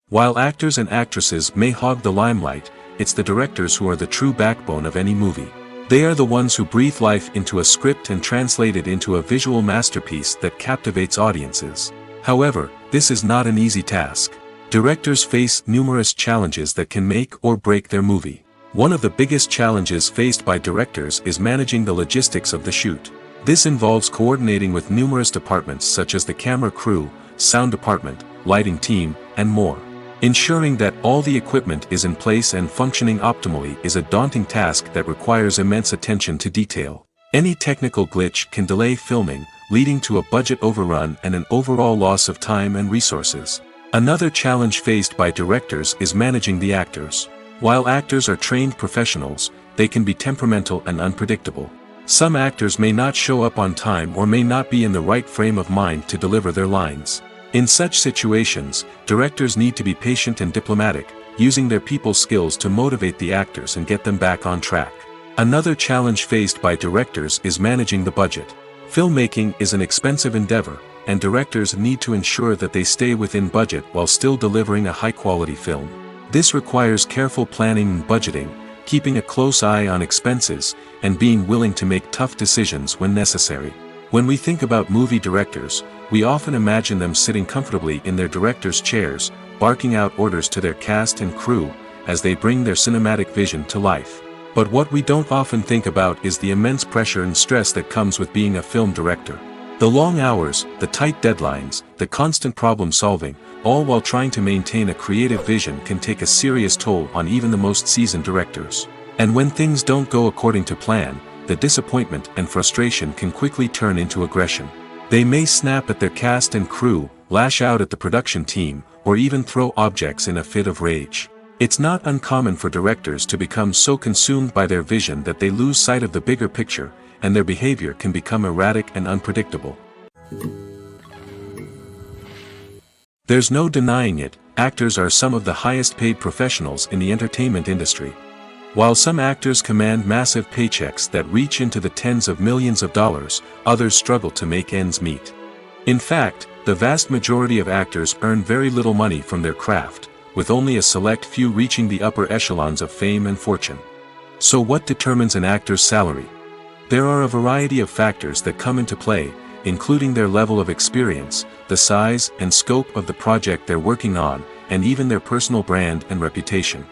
While actors and actresses may hog the limelight, it's the directors who are the true backbone of any movie. They are the ones who breathe life into a script and translate it into a visual masterpiece that captivates audiences. However, this is not an easy task. Directors face numerous challenges that can make or break their movie. One of the biggest challenges faced by directors is managing the logistics of the shoot. This involves coordinating with numerous departments such as the camera crew, sound department, lighting team, and more. Ensuring that all the equipment is in place and functioning optimally is a daunting task that requires immense attention to detail. Any technical glitch can delay filming, leading to a budget overrun and an overall loss of time and resources. Another challenge faced by directors is managing the actors. While actors are trained professionals, they can be temperamental and unpredictable. Some actors may not show up on time or may not be in the right frame of mind to deliver their lines. In such situations, directors need to be patient and diplomatic, using their people skills to motivate the actors and get them back on track. Another challenge faced by directors is managing the budget. Filmmaking is an expensive endeavor, and directors need to ensure that they stay within budget while still delivering a high-quality film. This requires careful planning and budgeting, keeping a close eye on expenses, and being willing to make tough decisions when necessary. When we think about movie directors, we often imagine them sitting comfortably in their director's chairs, barking out orders to their cast and crew, as they bring their cinematic vision to life. But what we don't often think about is the immense pressure and stress that comes with being a film director. The long hours, the tight deadlines, the constant problem solving, all while trying to maintain a creative vision can take a serious toll on even the most seasoned directors. And when things don't go according to plan, the disappointment and frustration can quickly turn into aggression. They may snap at their cast and crew, lash out at the production team, or even throw objects in a fit of rage. It's not uncommon for directors to become so consumed by their vision that they lose sight of the bigger picture, and their behavior can become erratic and unpredictable. There's no denying it, actors are some of the highest paid professionals in the entertainment industry. While some actors command massive paychecks that reach into the tens of millions of dollars, others struggle to make ends meet. In fact, the vast majority of actors earn very little money from their craft, with only a select few reaching the upper echelons of fame and fortune. So what determines an actor's salary? There are a variety of factors that come into play, including their level of experience, the size and scope of the project they're working on, and even their personal brand and reputation.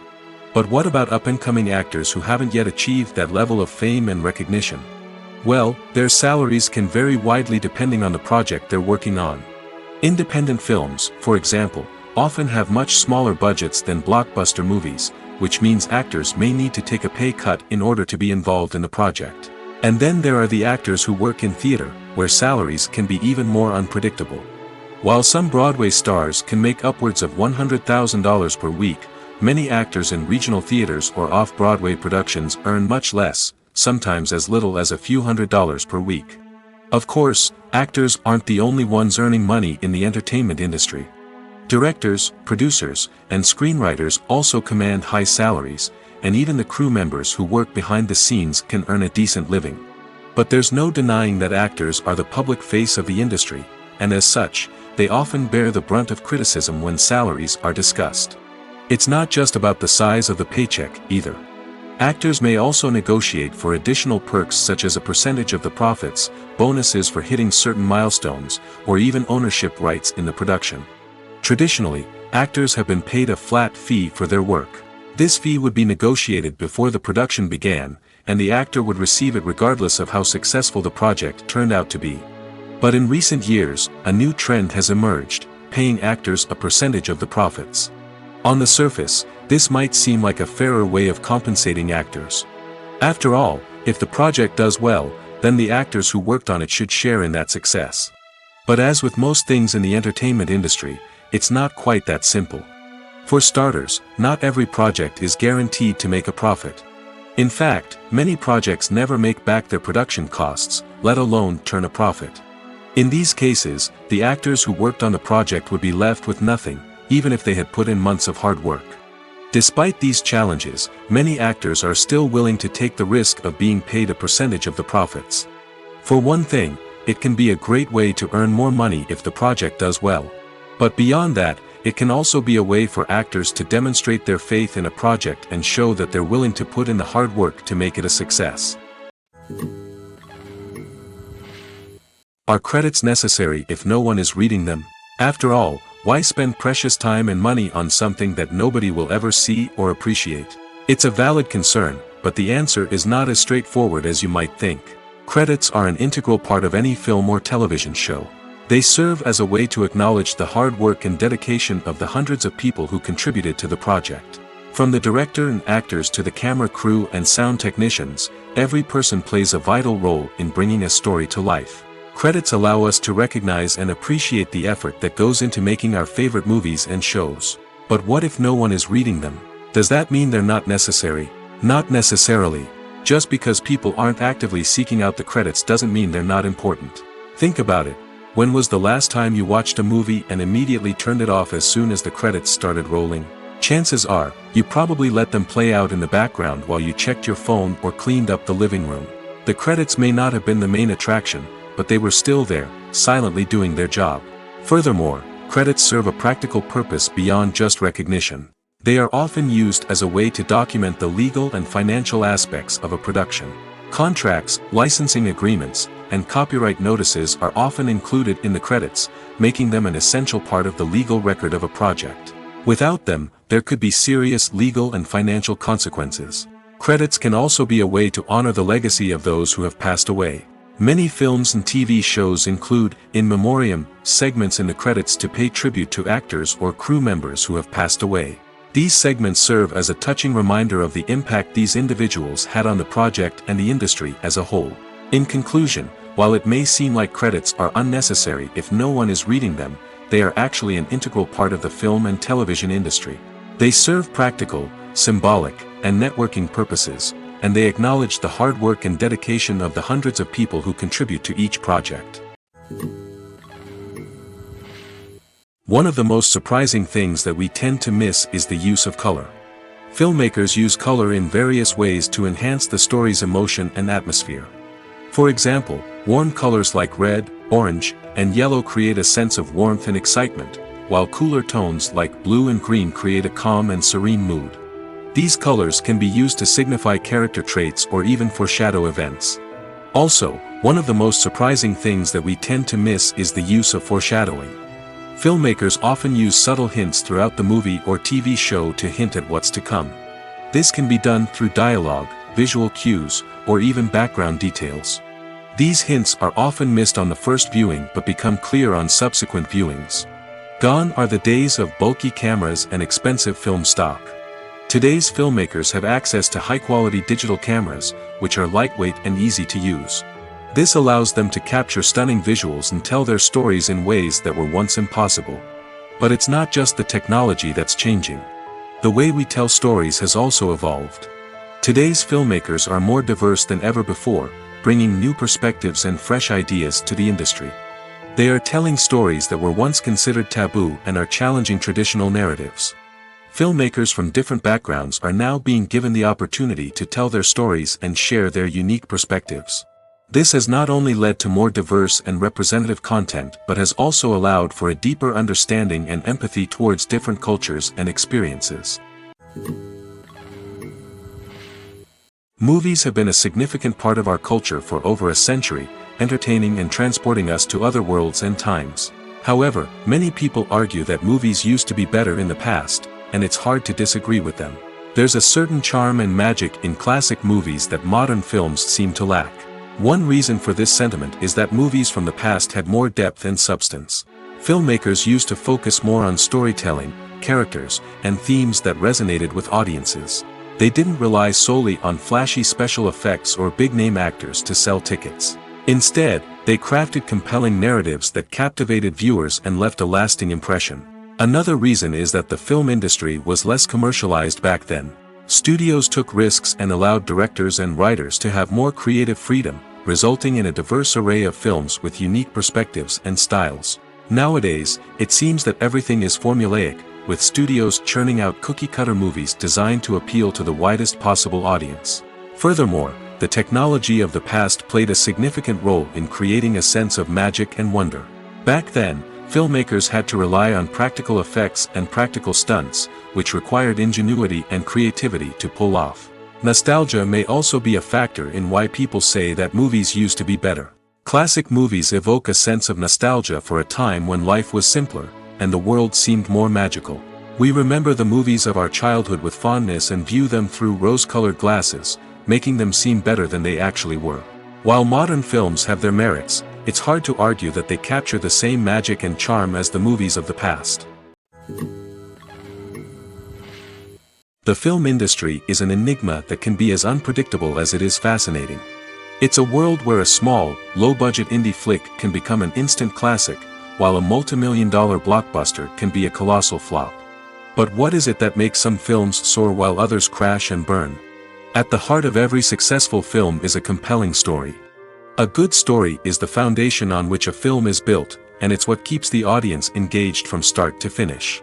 But what about up-and-coming actors who haven't yet achieved that level of fame and recognition? Well, their salaries can vary widely depending on the project they're working on. Independent films, for example, often have much smaller budgets than blockbuster movies, which means actors may need to take a pay cut in order to be involved in the project. And then there are the actors who work in theater, where salaries can be even more unpredictable. While some Broadway stars can make upwards of $100,000 per week, many actors in regional theaters or off-Broadway productions earn much less, sometimes as little as a few $100s per week. Of course, actors aren't the only ones earning money in the entertainment industry. Directors, producers, and screenwriters also command high salaries, and even the crew members who work behind the scenes can earn a decent living. But there's no denying that actors are the public face of the industry, and as such, they often bear the brunt of criticism when salaries are discussed. It's not just about the size of the paycheck, either. Actors may also negotiate for additional perks such as a percentage of the profits, bonuses for hitting certain milestones, or even ownership rights in the production. Traditionally, actors have been paid a flat fee for their work. This fee would be negotiated before the production began, and the actor would receive it regardless of how successful the project turned out to be. But in recent years, a new trend has emerged, paying actors a percentage of the profits. On the surface, this might seem like a fairer way of compensating actors. After all, if the project does well, then the actors who worked on it should share in that success. But as with most things in the entertainment industry, it's not quite that simple. For starters, not every project is guaranteed to make a profit. In fact, many projects never make back their production costs, let alone turn a profit. In these cases, the actors who worked on the project would be left with nothing, even if they had put in months of hard work. Despite these challenges, many actors are still willing to take the risk of being paid a percentage of the profits. For one thing, it can be a great way to earn more money if the project does well. But beyond that, it can also be a way for actors to demonstrate their faith in a project and show that they're willing to put in the hard work to make it a success. Are credits necessary if no one is reading them? After all, why spend precious time and money on something that nobody will ever see or appreciate? It's a valid concern, but the answer is not as straightforward as you might think. Credits are an integral part of any film or television show. They serve as a way to acknowledge the hard work and dedication of the hundreds of people who contributed to the project. From the director and actors to the camera crew and sound technicians, every person plays a vital role in bringing a story to life. Credits allow us to recognize and appreciate the effort that goes into making our favorite movies and shows. But what if no one is reading them? Does that mean they're not necessary? Not necessarily. Just because people aren't actively seeking out the credits doesn't mean they're not important. Think about it. When was the last time you watched a movie and immediately turned it off as soon as the credits started rolling? Chances are, you probably let them play out in the background while you checked your phone or cleaned up the living room. The credits may not have been the main attraction, but they were still there, silently doing their job. Furthermore, credits serve a practical purpose beyond just recognition. They are often used as a way to document the legal and financial aspects of a production. Contracts, licensing agreements, and copyright notices are often included in the credits, making them an essential part of the legal record of a project. Without them, there could be serious legal and financial consequences. Credits can also be a way to honor the legacy of those who have passed away. Many films and TV shows include, in memoriam, segments in the credits to pay tribute to actors or crew members who have passed away. These segments serve as a touching reminder of the impact these individuals had on the project and the industry as a whole. In conclusion, While it may seem like credits are unnecessary if no one is reading them, they are actually an integral part of the film and television industry. They serve practical, symbolic, and networking purposes, and they acknowledge the hard work and dedication of the hundreds of people who contribute to each project. One of the most surprising things that we tend to miss is the use of color. Filmmakers use color in various ways to enhance the story's emotion and atmosphere. For example, warm colors like red, orange, and yellow create a sense of warmth and excitement, while cooler tones like blue and green create a calm and serene mood. These colors can be used to signify character traits or even foreshadow events. Also, one of the most surprising things that we tend to miss is the use of foreshadowing. Filmmakers often use subtle hints throughout the movie or TV show to hint at what's to come. This can be done through dialogue, visual cues, or even background details. These hints are often missed on the first viewing but become clear on subsequent viewings. Gone are the days of bulky cameras and expensive film stock. Today's filmmakers have access to high-quality digital cameras, which are lightweight and easy to use. This allows them to capture stunning visuals and tell their stories in ways that were once impossible. But it's not just the technology that's changing. The way we tell stories has also evolved. Today's filmmakers are more diverse than ever before, bringing new perspectives and fresh ideas to the industry. They are telling stories that were once considered taboo and are challenging traditional narratives. Filmmakers from different backgrounds are now being given the opportunity to tell their stories and share their unique perspectives. This has not only led to more diverse and representative content but has also allowed for a deeper understanding and empathy towards different cultures and experiences. Movies have been a significant part of our culture for over a century, entertaining and transporting us to other worlds and times. However, many people argue that movies used to be better in the past, and it's hard to disagree with them. There's a certain charm and magic in classic movies that modern films seem to lack. One reason for this sentiment is that movies from the past had more depth and substance. Filmmakers used to focus more on storytelling, characters, and themes that resonated with audiences. They didn't rely solely on flashy special effects or big-name actors to sell tickets. Instead, they crafted compelling narratives that captivated viewers and left a lasting impression. Another reason is that the film industry was less commercialized back then. Studios took risks and allowed directors and writers to have more creative freedom, resulting in a diverse array of films with unique perspectives and styles. Nowadays, it seems that everything is formulaic, with studios churning out cookie-cutter movies designed to appeal to the widest possible audience. Furthermore, the technology of the past played a significant role in creating a sense of magic and wonder. Back then, filmmakers had to rely on practical effects and practical stunts, which required ingenuity and creativity to pull off. Nostalgia may also be a factor in why people say that movies used to be better. Classic movies evoke a sense of nostalgia for a time when life was simpler, and the world seemed more magical. We remember the movies of our childhood with fondness and view them through rose-colored glasses, making them seem better than they actually were. While modern films have their merits, it's hard to argue that they capture the same magic and charm as the movies of the past. The film industry is an enigma that can be as unpredictable as it is fascinating. It's a world where a small, low-budget indie flick can become an instant classic, while a multi-million-dollar blockbuster can be a colossal flop. But what is it that makes some films soar while others crash and burn? At the heart of every successful film is a compelling story. A good story is the foundation on which a film is built, and it's what keeps the audience engaged from start to finish.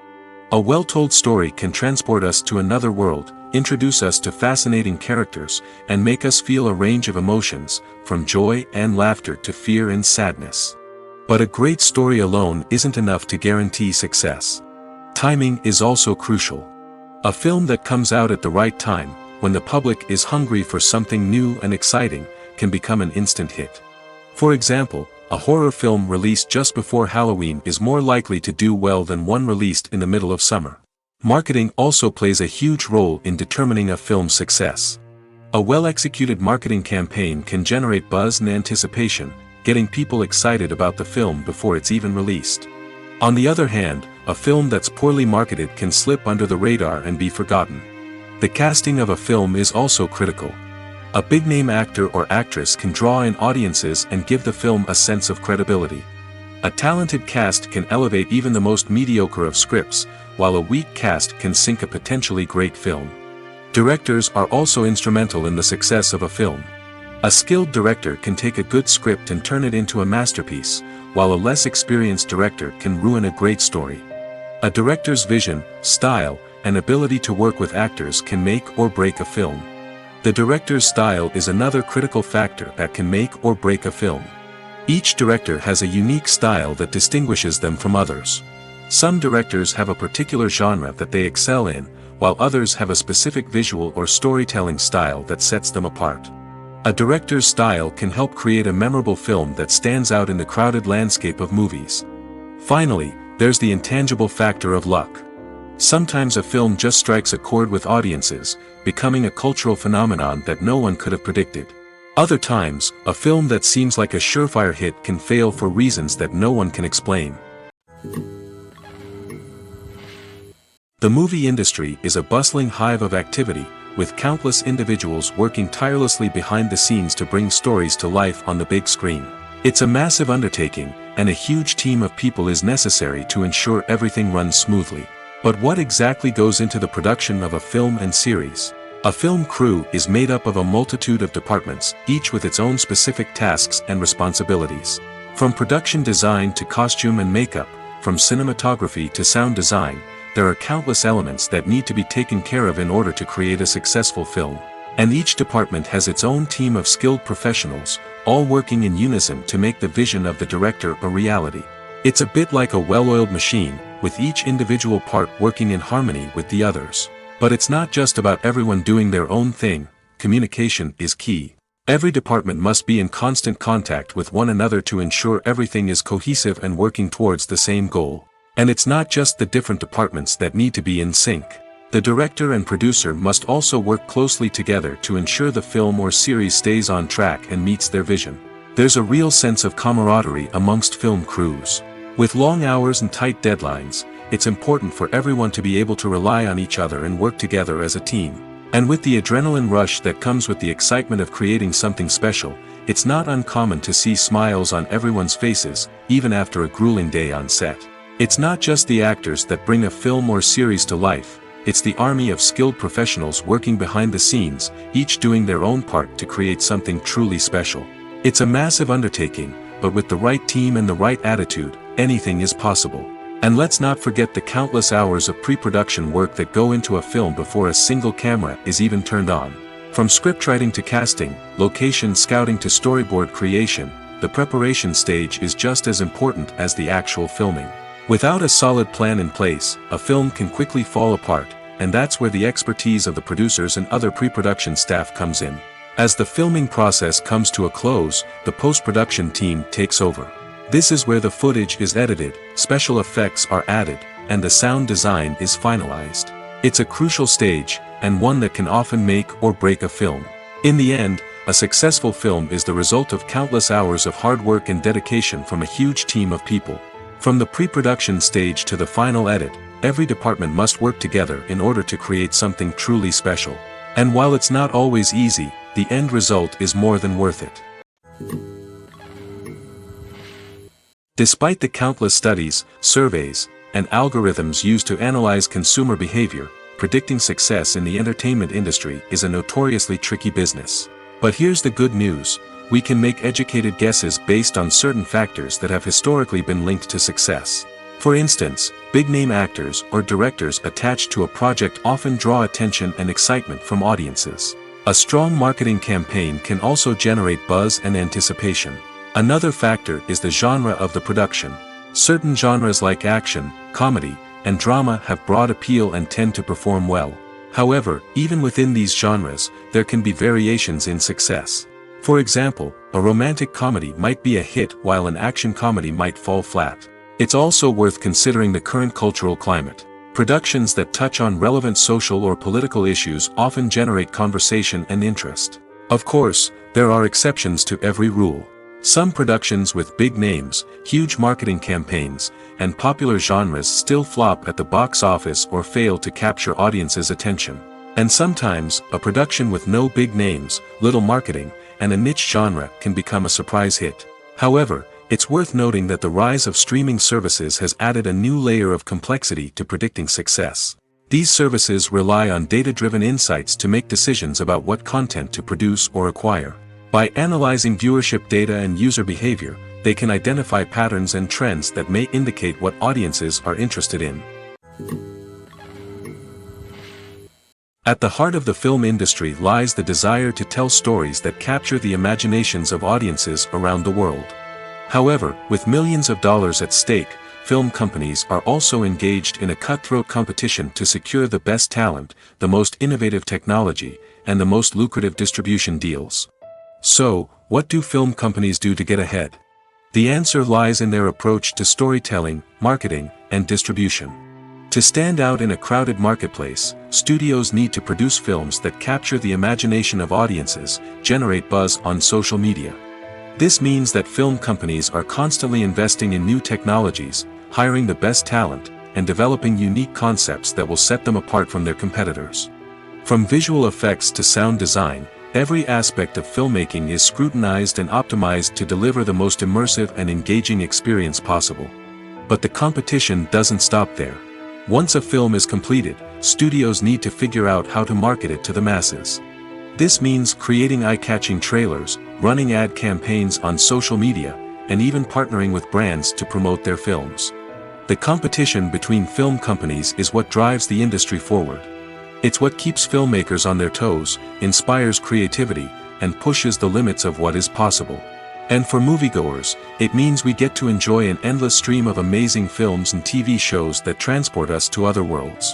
A well-told story can transport us to another world, introduce us to fascinating characters, and make us feel a range of emotions, from joy and laughter to fear and sadness. But a great story alone isn't enough to guarantee success. Timing is also crucial. A film that comes out at the right time, when the public is hungry for something new and exciting, can become an instant hit. For example, a horror film released just before Halloween is more likely to do well than one released in the middle of summer. Marketing also plays a huge role in determining a film's success. A well-executed marketing campaign can generate buzz and anticipation, getting people excited about the film before it's even released. On the other hand, a film that's poorly marketed can slip under the radar and be forgotten. The casting of a film is also critical. A big-name actor or actress can draw in audiences and give the film a sense of credibility. A talented cast can elevate even the most mediocre of scripts, while a weak cast can sink a potentially great film. Directors are also instrumental in the success of a film. A skilled director can take a good script and turn it into a masterpiece, while a less experienced director can ruin a great story. A director's vision, style, and ability to work with actors can make or break a film. The director's style is another critical factor that can make or break a film. Each director has a unique style that distinguishes them from others. Some directors have a particular genre that they excel in, while others have a specific visual or storytelling style that sets them apart. A director's style can help create a memorable film that stands out in the crowded landscape of movies. Finally, there's the intangible factor of luck. Sometimes a film just strikes a chord with audiences, becoming a cultural phenomenon that no one could have predicted. Other times, a film that seems like a surefire hit can fail for reasons that no one can explain. The movie industry is a bustling hive of activity, with countless individuals working tirelessly behind the scenes to bring stories to life on the big screen. It's a massive undertaking, and a huge team of people is necessary to ensure everything runs smoothly. But what exactly goes into the production of a film and series? A film crew is made up of a multitude of departments, each with its own specific tasks and responsibilities. From production design to costume and makeup, from cinematography to sound design, there are countless elements that need to be taken care of in order to create a successful film. And each department has its own team of skilled professionals, all working in unison to make the vision of the director a reality. It's a bit like a well-oiled machine, with each individual part working in harmony with the others. But it's not just about everyone doing their own thing. Communication is key. Every department must be in constant contact with one another to ensure everything is cohesive and working towards the same goal. And it's not just the different departments that need to be in sync. The director and producer must also work closely together to ensure the film or series stays on track and meets their vision. There's a real sense of camaraderie amongst film crews. With long hours and tight deadlines, it's important for everyone to be able to rely on each other and work together as a team. And with the adrenaline rush that comes with the excitement of creating something special, it's not uncommon to see smiles on everyone's faces, even after a grueling day on set. It's not just the actors that bring a film or series to life, it's the army of skilled professionals working behind the scenes, each doing their own part to create something truly special. It's a massive undertaking, but with the right team and the right attitude, anything is possible. And let's not forget the countless hours of pre-production work that go into a film before a single camera is even turned on. From scriptwriting to casting, location scouting to storyboard creation, the preparation stage is just as important as the actual filming. Without a solid plan in place, a film can quickly fall apart, and that's where the expertise of the producers and other pre-production staff comes in. As the filming process comes to a close, the post-production team takes over. This is where the footage is edited, special effects are added, and the sound design is finalized. It's a crucial stage, and one that can often make or break a film. In the end, a successful film is the result of countless hours of hard work and dedication from a huge team of people. From the pre-production stage to the final edit, every department must work together in order to create something truly special. And while it's not always easy, the end result is more than worth it. Despite the countless studies, surveys, and algorithms used to analyze consumer behavior, predicting success in the entertainment industry is a notoriously tricky business. But here's the good news. We can make educated guesses based on certain factors that have historically been linked to success. For instance, big-name actors or directors attached to a project often draw attention and excitement from audiences. A strong marketing campaign can also generate buzz and anticipation. Another factor is the genre of the production. Certain genres like action, comedy, and drama have broad appeal and tend to perform well. However, even within these genres, there can be variations in success. For example, a romantic comedy might be a hit while an action comedy might fall flat. It's also worth considering the current cultural climate. Productions that touch on relevant social or political issues often generate conversation and interest. Of course, there are exceptions to every rule. Some productions with big names, huge marketing campaigns, and popular genres still flop at the box office or fail to capture audiences' attention. And sometimes, a production with no big names, little marketing, and a niche genre can become a surprise hit. However, it's worth noting that the rise of streaming services has added a new layer of complexity to predicting success. These services rely on data-driven insights to make decisions about what content to produce or acquire. By analyzing viewership data and user behavior, they can identify patterns and trends that may indicate what audiences are interested in. At the heart of the film industry lies the desire to tell stories that capture the imaginations of audiences around the world. However, with millions of dollars at stake, film companies are also engaged in a cutthroat competition to secure the best talent, the most innovative technology, and the most lucrative distribution deals. So, what do film companies do to get ahead? The answer lies in their approach to storytelling, marketing, and distribution. To stand out in a crowded marketplace, studios need to produce films that capture the imagination of audiences, generate buzz on social media. This means that film companies are constantly investing in new technologies, hiring the best talent, and developing unique concepts that will set them apart from their competitors. From visual effects to sound design, every aspect of filmmaking is scrutinized and optimized to deliver the most immersive and engaging experience possible. But the competition doesn't stop there. Once a film is completed, studios need to figure out how to market it to the masses. This means creating eye-catching trailers, running ad campaigns on social media, and even partnering with brands to promote their films. The competition between film companies is what drives the industry forward. It's what keeps filmmakers on their toes, inspires creativity, and pushes the limits of what is possible. And for moviegoers, it means we get to enjoy an endless stream of amazing films and TV shows that transport us to other worlds.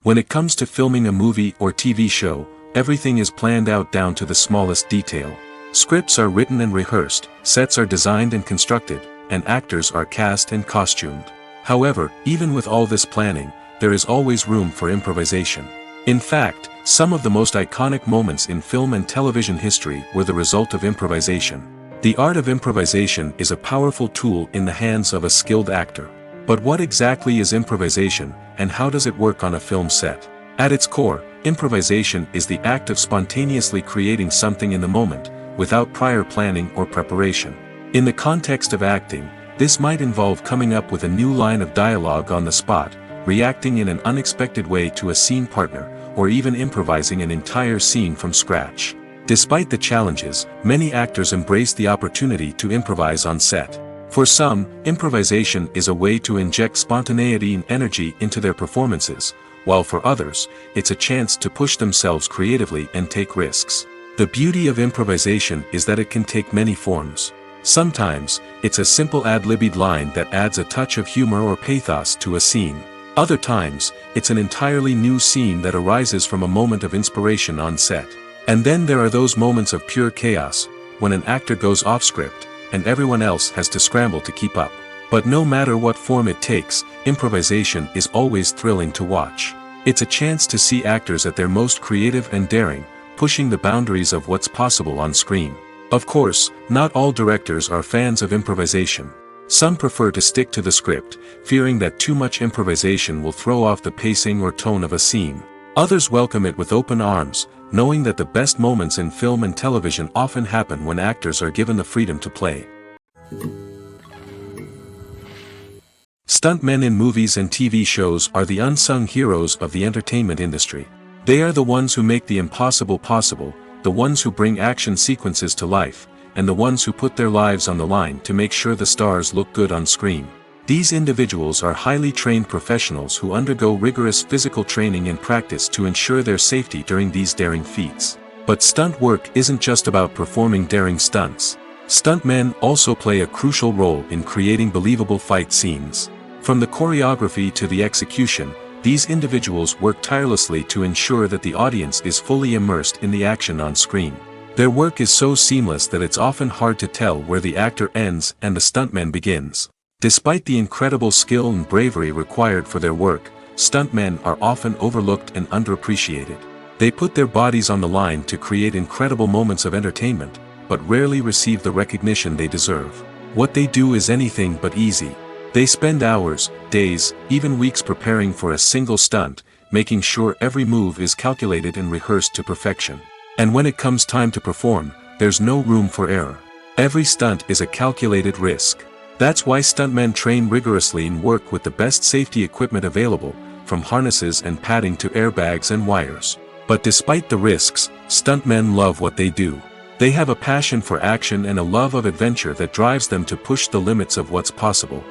When it comes to filming a movie or TV show, everything is planned out down to the smallest detail. Scripts are written and rehearsed, sets are designed and constructed, and actors are cast and costumed. However, even with all this planning, there is always room for improvisation. In fact, some of the most iconic moments in film and television history were the result of improvisation. The art of improvisation is a powerful tool in the hands of a skilled actor. But what exactly is improvisation, and how does it work on a film set? At its core, improvisation is the act of spontaneously creating something in the moment, without prior planning or preparation. In the context of acting, this might involve coming up with a new line of dialogue on the spot, reacting in an unexpected way to a scene partner, or even improvising an entire scene from scratch. Despite the challenges, many actors embrace the opportunity to improvise on set. For some, improvisation is a way to inject spontaneity and energy into their performances, while for others, it's a chance to push themselves creatively and take risks. The beauty of improvisation is that it can take many forms. Sometimes, it's a simple ad-libbed line that adds a touch of humor or pathos to a scene. Other times, it's an entirely new scene that arises from a moment of inspiration on set. And then there are those moments of pure chaos, when an actor goes off script, and everyone else has to scramble to keep up. But no matter what form it takes, improvisation is always thrilling to watch. It's a chance to see actors at their most creative and daring, pushing the boundaries of what's possible on screen. Of course, not all directors are fans of improvisation. Some prefer to stick to the script, fearing that too much improvisation will throw off the pacing or tone of a scene. Others welcome it with open arms, knowing that the best moments in film and television often happen when actors are given the freedom to play. Stuntmen in movies and TV shows are the unsung heroes of the entertainment industry. They are the ones who make the impossible possible, the ones who bring action sequences to life, and the ones who put their lives on the line to make sure the stars look good on screen. These individuals are highly trained professionals who undergo rigorous physical training and practice to ensure their safety during these daring feats. But stunt work isn't just about performing daring stunts. Stuntmen also play a crucial role in creating believable fight scenes. From the choreography to the execution, these individuals work tirelessly to ensure that the audience is fully immersed in the action on screen. Their work is so seamless that it's often hard to tell where the actor ends and the stuntman begins. Despite the incredible skill and bravery required for their work, stuntmen are often overlooked and underappreciated. They put their bodies on the line to create incredible moments of entertainment, but rarely receive the recognition they deserve. What they do is anything but easy. They spend hours, days, even weeks preparing for a single stunt, making sure every move is calculated and rehearsed to perfection. And when it comes time to perform, there's no room for error. Every stunt is a calculated risk. That's why stuntmen train rigorously and work with the best safety equipment available, from harnesses and padding to airbags and wires. But despite the risks, stuntmen love what they do. They have a passion for action and a love of adventure that drives them to push the limits of what's possible.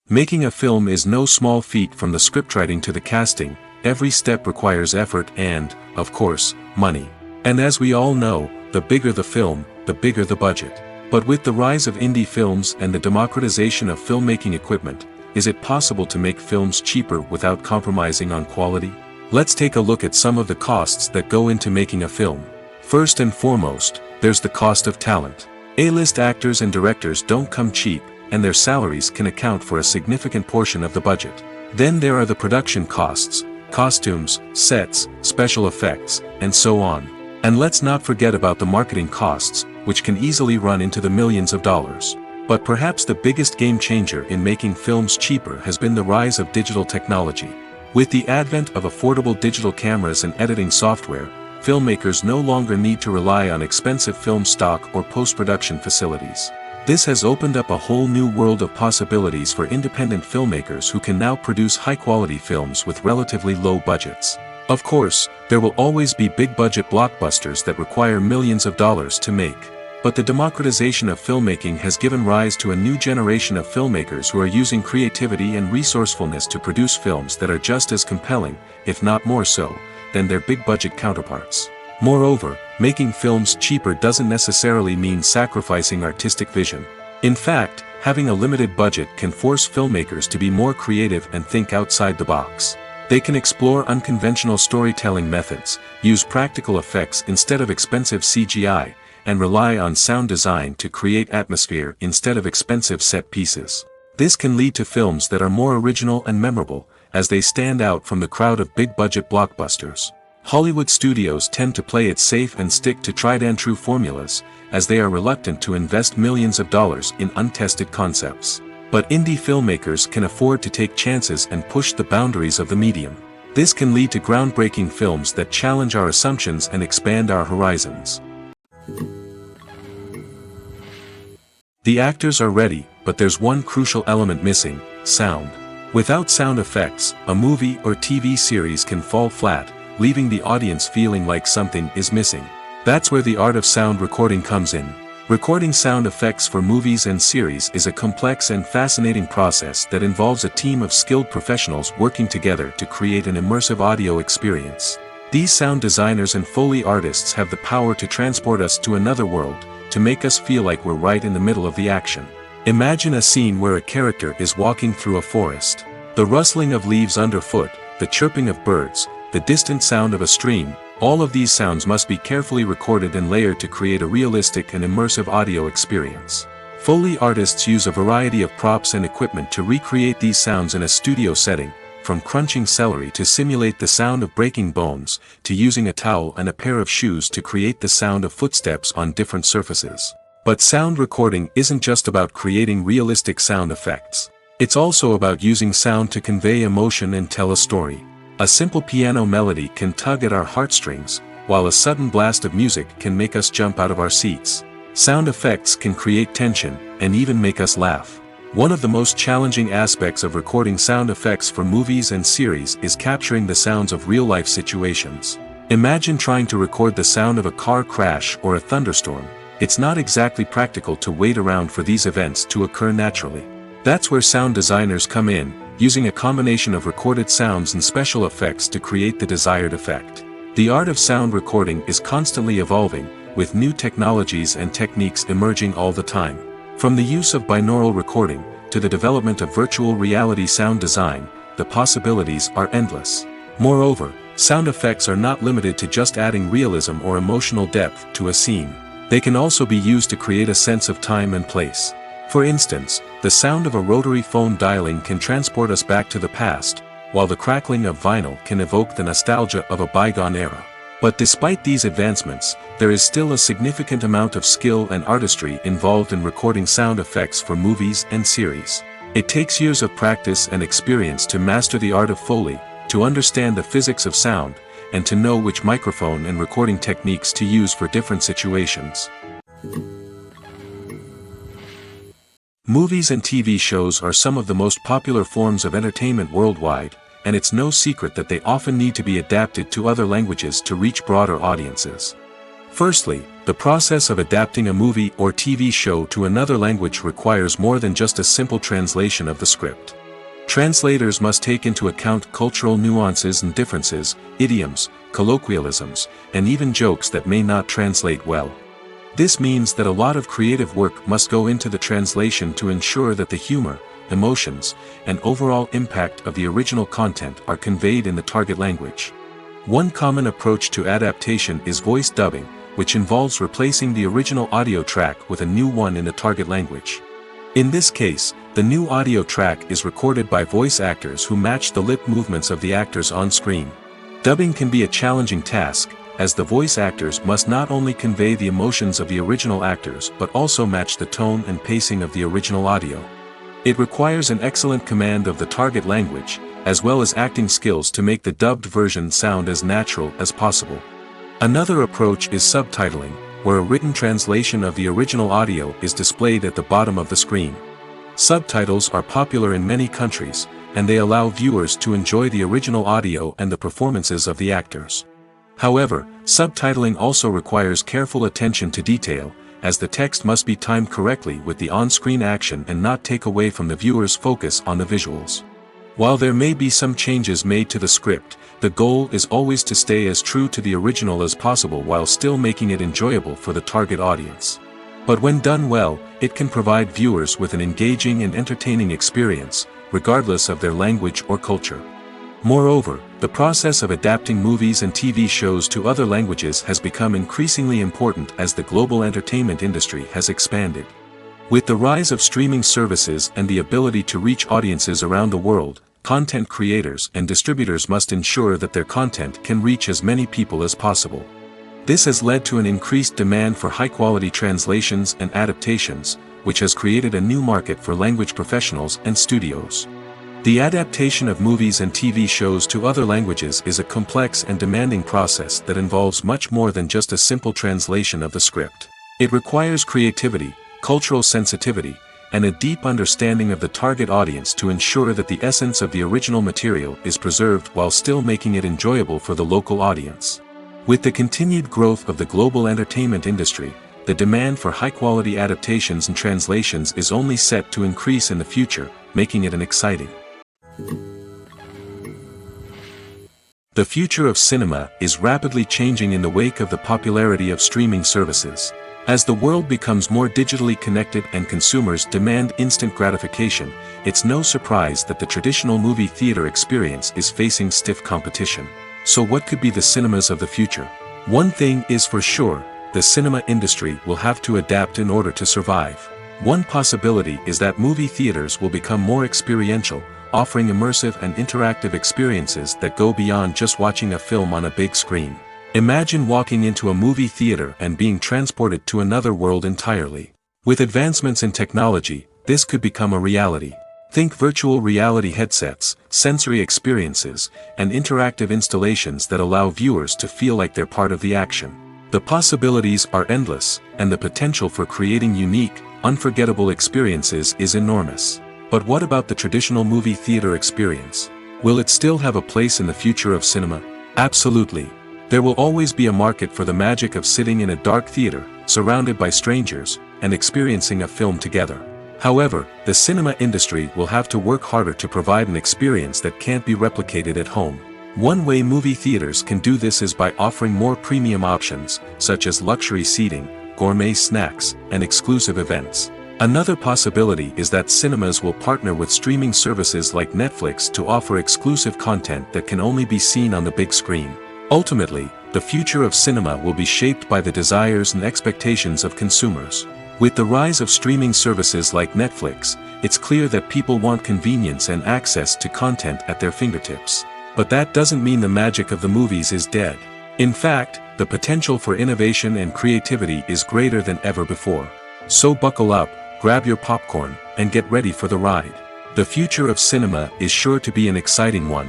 Making a film is no small feat. From the scriptwriting to the casting, every step requires effort and, of course, money. And as we all know, the bigger the film, the bigger the budget. But with the rise of indie films and the democratization of filmmaking equipment, is it possible to make films cheaper without compromising on quality? Let's take a look at some of the costs that go into making a film. First and foremost, there's the cost of talent. A-list actors and directors don't come cheap, and their salaries can account for a significant portion of the budget. Then there are the production costs, costumes, sets, special effects, and so on. And let's not forget about the marketing costs, which can easily run into the millions of dollars. But perhaps the biggest game changer in making films cheaper has been the rise of digital technology. With the advent of affordable digital cameras and editing software, filmmakers no longer need to rely on expensive film stock or post-production facilities. This has opened up a whole new world of possibilities for independent filmmakers who can now produce high-quality films with relatively low budgets. Of course, there will always be big-budget blockbusters that require millions of dollars to make. But the democratization of filmmaking has given rise to a new generation of filmmakers who are using creativity and resourcefulness to produce films that are just as compelling, if not more so, than their big-budget counterparts. Moreover, making films cheaper doesn't necessarily mean sacrificing artistic vision. In fact, having a limited budget can force filmmakers to be more creative and think outside the box. They can explore unconventional storytelling methods, use practical effects instead of expensive CGI, and rely on sound design to create atmosphere instead of expensive set pieces. This can lead to films that are more original and memorable, as they stand out from the crowd of big-budget blockbusters. Hollywood studios tend to play it safe and stick to tried-and-true formulas, as they are reluctant to invest millions of dollars in untested concepts. But indie filmmakers can afford to take chances and push the boundaries of the medium. This can lead to groundbreaking films that challenge our assumptions and expand our horizons. The actors are ready, but there's one crucial element missing: sound. Without sound effects, a movie or TV series can fall flat, leaving the audience feeling like something is missing. That's where the art of sound recording comes in. Recording sound effects for movies and series is a complex and fascinating process that involves a team of skilled professionals working together to create an immersive audio experience. These sound designers and Foley artists have the power to transport us to another world, to make us feel like we're right in the middle of the action. Imagine a scene where a character is walking through a forest. The rustling of leaves underfoot, the chirping of birds, the distant sound of a stream, all of these sounds must be carefully recorded and layered to create a realistic and immersive audio experience. Foley artists use a variety of props and equipment to recreate these sounds in a studio setting, from crunching celery to simulate the sound of breaking bones, to using a towel and a pair of shoes to create the sound of footsteps on different surfaces. But sound recording isn't just about creating realistic sound effects. It's also about using sound to convey emotion and tell a story. A simple piano melody can tug at our heartstrings, while a sudden blast of music can make us jump out of our seats. Sound effects can create tension, and even make us laugh. One of the most challenging aspects of recording sound effects for movies and series is capturing the sounds of real-life situations. Imagine trying to record the sound of a car crash or a thunderstorm. It's not exactly practical to wait around for these events to occur naturally. That's where sound designers come in, using a combination of recorded sounds and special effects to create the desired effect. The art of sound recording is constantly evolving, with new technologies and techniques emerging all the time. From the use of binaural recording, to the development of virtual reality sound design, the possibilities are endless. Moreover, sound effects are not limited to just adding realism or emotional depth to a scene. They can also be used to create a sense of time and place. For instance, the sound of a rotary phone dialing can transport us back to the past, while the crackling of vinyl can evoke the nostalgia of a bygone era. But despite these advancements, there is still a significant amount of skill and artistry involved in recording sound effects for movies and series. It takes years of practice and experience to master the art of Foley, to understand the physics of sound, and to know which microphone and recording techniques to use for different situations. Movies and TV shows are some of the most popular forms of entertainment worldwide, and it's no secret that they often need to be adapted to other languages to reach broader audiences. Firstly, the process of adapting a movie or TV show to another language requires more than just a simple translation of the script. Translators must take into account cultural nuances and differences, idioms, colloquialisms, and even jokes that may not translate well. This means that a lot of creative work must go into the translation to ensure that the humor, emotions, and overall impact of the original content are conveyed in the target language. One common approach to adaptation is voice dubbing, which involves replacing the original audio track with a new one in the target language. In this case, the new audio track is recorded by voice actors who match the lip movements of the actors on screen. Dubbing can be a challenging task, as the voice actors must not only convey the emotions of the original actors but also match the tone and pacing of the original audio. It requires an excellent command of the target language, as well as acting skills to make the dubbed version sound as natural as possible. Another approach is subtitling, where a written translation of the original audio is displayed at the bottom of the screen. Subtitles are popular in many countries, and they allow viewers to enjoy the original audio and the performances of the actors. However, subtitling also requires careful attention to detail, as the text must be timed correctly with the on-screen action and not take away from the viewer's focus on the visuals. While there may be some changes made to the script, the goal is always to stay as true to the original as possible while still making it enjoyable for the target audience. But when done well, it can provide viewers with an engaging and entertaining experience, regardless of their language or culture. Moreover, the process of adapting movies and TV shows to other languages has become increasingly important as the global entertainment industry has expanded. With the rise of streaming services and the ability to reach audiences around the world, content creators and distributors must ensure that their content can reach as many people as possible. This has led to an increased demand for high-quality translations and adaptations, which has created a new market for language professionals and studios. The adaptation of movies and TV shows to other languages is a complex and demanding process that involves much more than just a simple translation of the script. It requires creativity, cultural sensitivity, and a deep understanding of the target audience to ensure that the essence of the original material is preserved while still making it enjoyable for the local audience. With the continued growth of the global entertainment industry, the demand for high-quality adaptations and translations is only set to increase in the future, making it an exciting. The future of cinema is rapidly changing in the wake of the popularity of streaming services. As the world becomes more digitally connected and consumers demand instant gratification, it's no surprise that the traditional movie theater experience is facing stiff competition. So what could be the cinemas of the future? One thing is for sure, the cinema industry will have to adapt in order to survive. One possibility is that movie theaters will become more experiential, offering immersive and interactive experiences that go beyond just watching a film on a big screen. Imagine walking into a movie theater and being transported to another world entirely. With advancements in technology, this could become a reality. Think virtual reality headsets, sensory experiences, and interactive installations that allow viewers to feel like they're part of the action. The possibilities are endless, and the potential for creating unique, unforgettable experiences is enormous. But what about the traditional movie theater experience? Will it still have a place in the future of cinema? Absolutely. There will always be a market for the magic of sitting in a dark theater, surrounded by strangers, and experiencing a film together. However, the cinema industry will have to work harder to provide an experience that can't be replicated at home. One way movie theaters can do this is by offering more premium options, such as luxury seating, gourmet snacks, and exclusive events. Another possibility is that cinemas will partner with streaming services like Netflix to offer exclusive content that can only be seen on the big screen. Ultimately, the future of cinema will be shaped by the desires and expectations of consumers. With the rise of streaming services like Netflix, it's clear that people want convenience and access to content at their fingertips. But that doesn't mean the magic of the movies is dead. In fact, the potential for innovation and creativity is greater than ever before. So buckle up, grab your popcorn, and get ready for the ride. The future of cinema is sure to be an exciting one.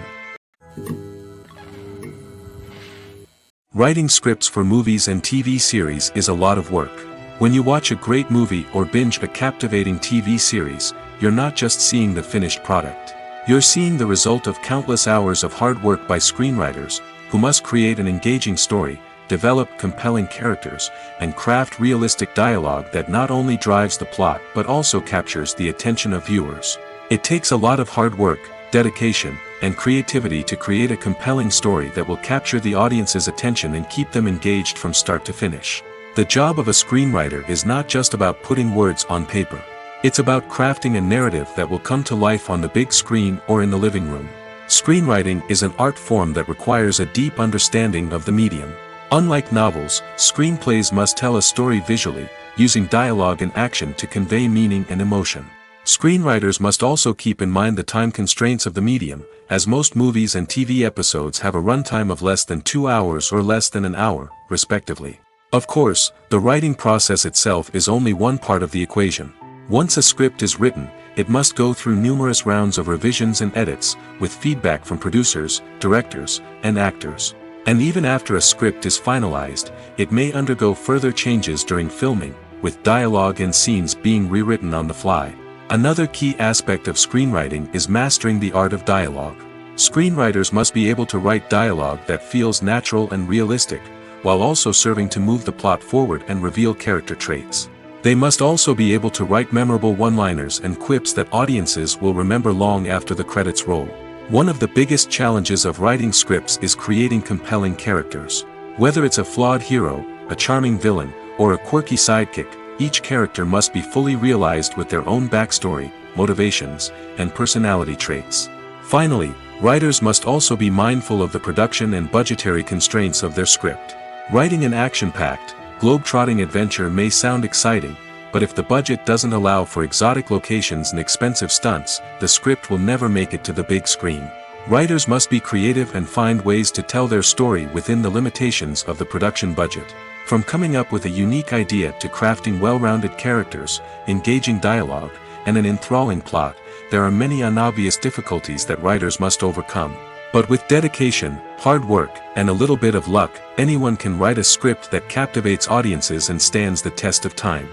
Writing scripts for movies and TV series is a lot of work. When you watch a great movie or binge a captivating TV series, you're not just seeing the finished product. You're seeing the result of countless hours of hard work by screenwriters, who must create an engaging story, develop compelling characters, and craft realistic dialogue that not only drives the plot but also captures the attention of viewers. It takes a lot of hard work, dedication, and creativity to create a compelling story that will capture the audience's attention and keep them engaged from start to finish. The job of a screenwriter is not just about putting words on paper. It's about crafting a narrative that will come to life on the big screen or in the living room. Screenwriting is an art form that requires a deep understanding of the medium. Unlike novels, screenplays must tell a story visually, using dialogue and action to convey meaning and emotion. Screenwriters must also keep in mind the time constraints of the medium, as most movies and TV episodes have a runtime of less than 2 hours or less than an hour, respectively. Of course, the writing process itself is only one part of the equation. Once a script is written, it must go through numerous rounds of revisions and edits, with feedback from producers, directors, and actors. And even after a script is finalized, it may undergo further changes during filming, with dialogue and scenes being rewritten on the fly. Another key aspect of screenwriting is mastering the art of dialogue. Screenwriters must be able to write dialogue that feels natural and realistic, while also serving to move the plot forward and reveal character traits. They must also be able to write memorable one-liners and quips that audiences will remember long after the credits roll. One of the biggest challenges of writing scripts is creating compelling characters. Whether it's a flawed hero, a charming villain, or a quirky sidekick, each character must be fully realized with their own backstory, motivations, and personality traits. Finally, writers must also be mindful of the production and budgetary constraints of their script. Writing an action-packed, globe-trotting adventure may sound exciting, but if the budget doesn't allow for exotic locations and expensive stunts, the script will never make it to the big screen. Writers must be creative and find ways to tell their story within the limitations of the production budget. From coming up with a unique idea to crafting well-rounded characters, engaging dialogue, and an enthralling plot, there are many unobvious difficulties that writers must overcome. But with dedication, hard work, and a little bit of luck, anyone can write a script that captivates audiences and stands the test of time.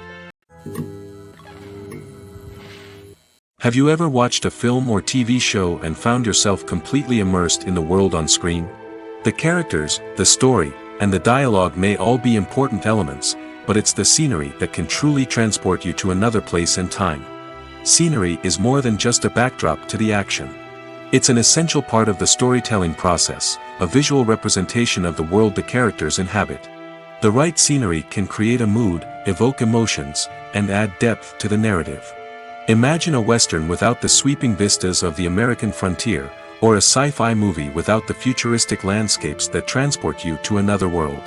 Have you ever watched a film or TV show and found yourself completely immersed in the world on screen? The characters, the story, and the dialogue may all be important elements, but it's the scenery that can truly transport you to another place and time. Scenery is more than just a backdrop to the action. It's an essential part of the storytelling process, a visual representation of the world the characters inhabit. The right scenery can create a mood, evoke emotions, and add depth to the narrative. Imagine a Western without the sweeping vistas of the American frontier, or a sci-fi movie without the futuristic landscapes that transport you to another world.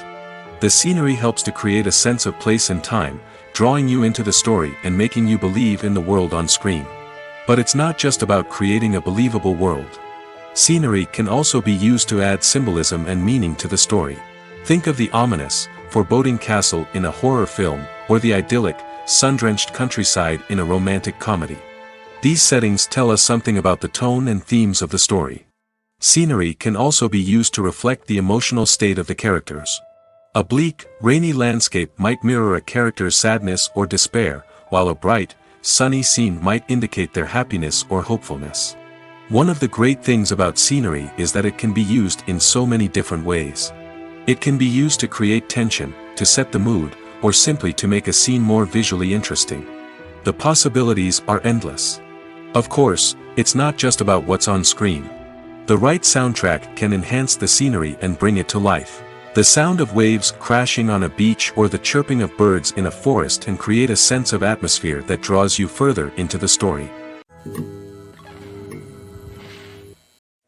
The scenery helps to create a sense of place and time, drawing you into the story and making you believe in the world on screen. But it's not just about creating a believable world. Scenery can also be used to add symbolism and meaning to the story. Think of the ominous, foreboding castle in a horror film, or the idyllic, sun-drenched countryside in a romantic comedy. These settings tell us something about the tone and themes of the story. Scenery can also be used to reflect the emotional state of the characters. A bleak, rainy landscape might mirror a character's sadness or despair, while a bright, sunny scene might indicate their happiness or hopefulness. One of the great things about scenery is that it can be used in so many different ways. It can be used to create tension, to set the mood, or simply to make a scene more visually interesting. The possibilities are endless. Of course, it's not just about what's on screen. The right soundtrack can enhance the scenery and bring it to life. The sound of waves crashing on a beach or the chirping of birds in a forest can create a sense of atmosphere that draws you further into the story.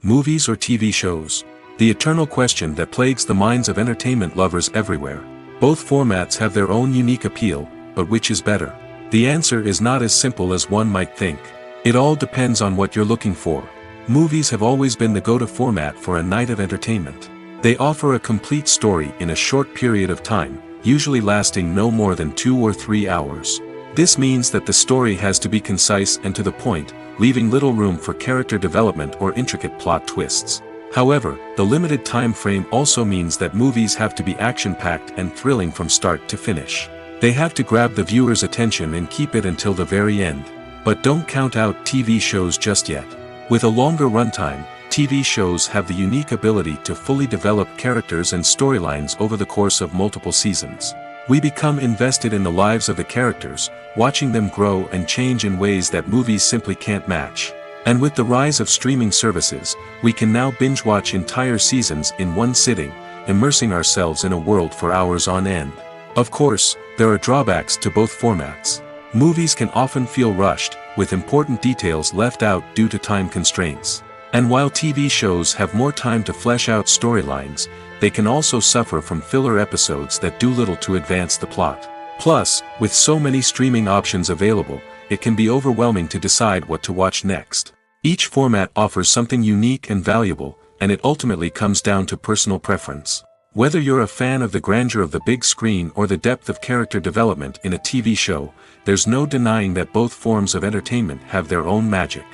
Movies or TV shows? The eternal question that plagues the minds of entertainment lovers everywhere. Both formats have their own unique appeal, but which is better? The answer is not as simple as one might think. It all depends on what you're looking for. Movies have always been the go-to format for a night of entertainment. They offer a complete story in a short period of time, usually lasting no more than 2 or 3 hours. This means that the story has to be concise and to the point, leaving little room for character development or intricate plot twists. However, the limited time frame also means that movies have to be action-packed and thrilling from start to finish. They have to grab the viewer's attention and keep it until the very end. But don't count out TV shows just yet. With a longer runtime, TV shows have the unique ability to fully develop characters and storylines over the course of multiple seasons. We become invested in the lives of the characters, watching them grow and change in ways that movies simply can't match. And with the rise of streaming services, we can now binge-watch entire seasons in one sitting, immersing ourselves in a world for hours on end. Of course, there are drawbacks to both formats. Movies can often feel rushed, with important details left out due to time constraints. And while TV shows have more time to flesh out storylines, they can also suffer from filler episodes that do little to advance the plot. Plus, with so many streaming options available, it can be overwhelming to decide what to watch next. Each format offers something unique and valuable, and it ultimately comes down to personal preference. Whether you're a fan of the grandeur of the big screen or the depth of character development in a TV show, there's no denying that both forms of entertainment have their own magic.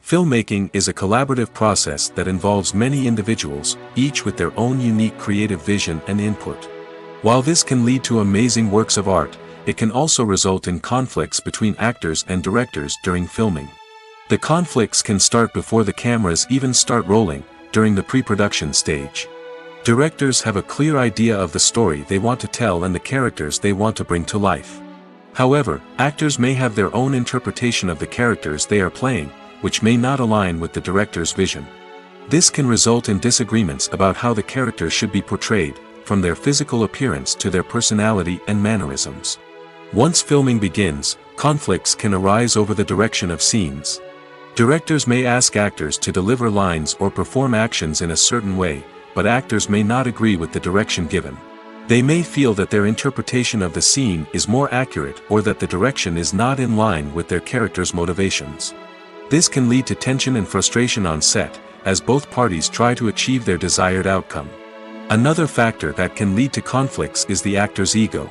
Filmmaking is a collaborative process that involves many individuals, each with their own unique creative vision and input. While this can lead to amazing works of art, it can also result in conflicts between actors and directors during filming. The conflicts can start before the cameras even start rolling, during the pre-production stage. Directors have a clear idea of the story they want to tell and the characters they want to bring to life. However, actors may have their own interpretation of the characters they are playing, which may not align with the director's vision. This can result in disagreements about how the characters should be portrayed, from their physical appearance to their personality and mannerisms. Once filming begins, conflicts can arise over the direction of scenes. Directors may ask actors to deliver lines or perform actions in a certain way, but actors may not agree with the direction given. They may feel that their interpretation of the scene is more accurate or that the direction is not in line with their character's motivations. This can lead to tension and frustration on set, as both parties try to achieve their desired outcome. Another factor that can lead to conflicts is the actor's ego.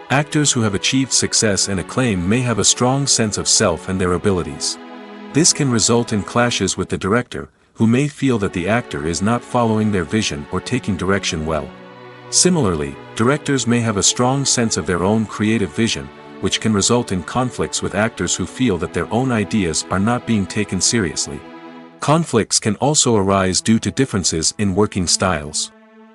Actors who have achieved success and acclaim may have a strong sense of self and their abilities. This can result in clashes with the director, who may feel that the actor is not following their vision or taking direction well. Similarly, directors may have a strong sense of their own creative vision, which can result in conflicts with actors who feel that their own ideas are not being taken seriously. Conflicts can also arise due to differences in working styles.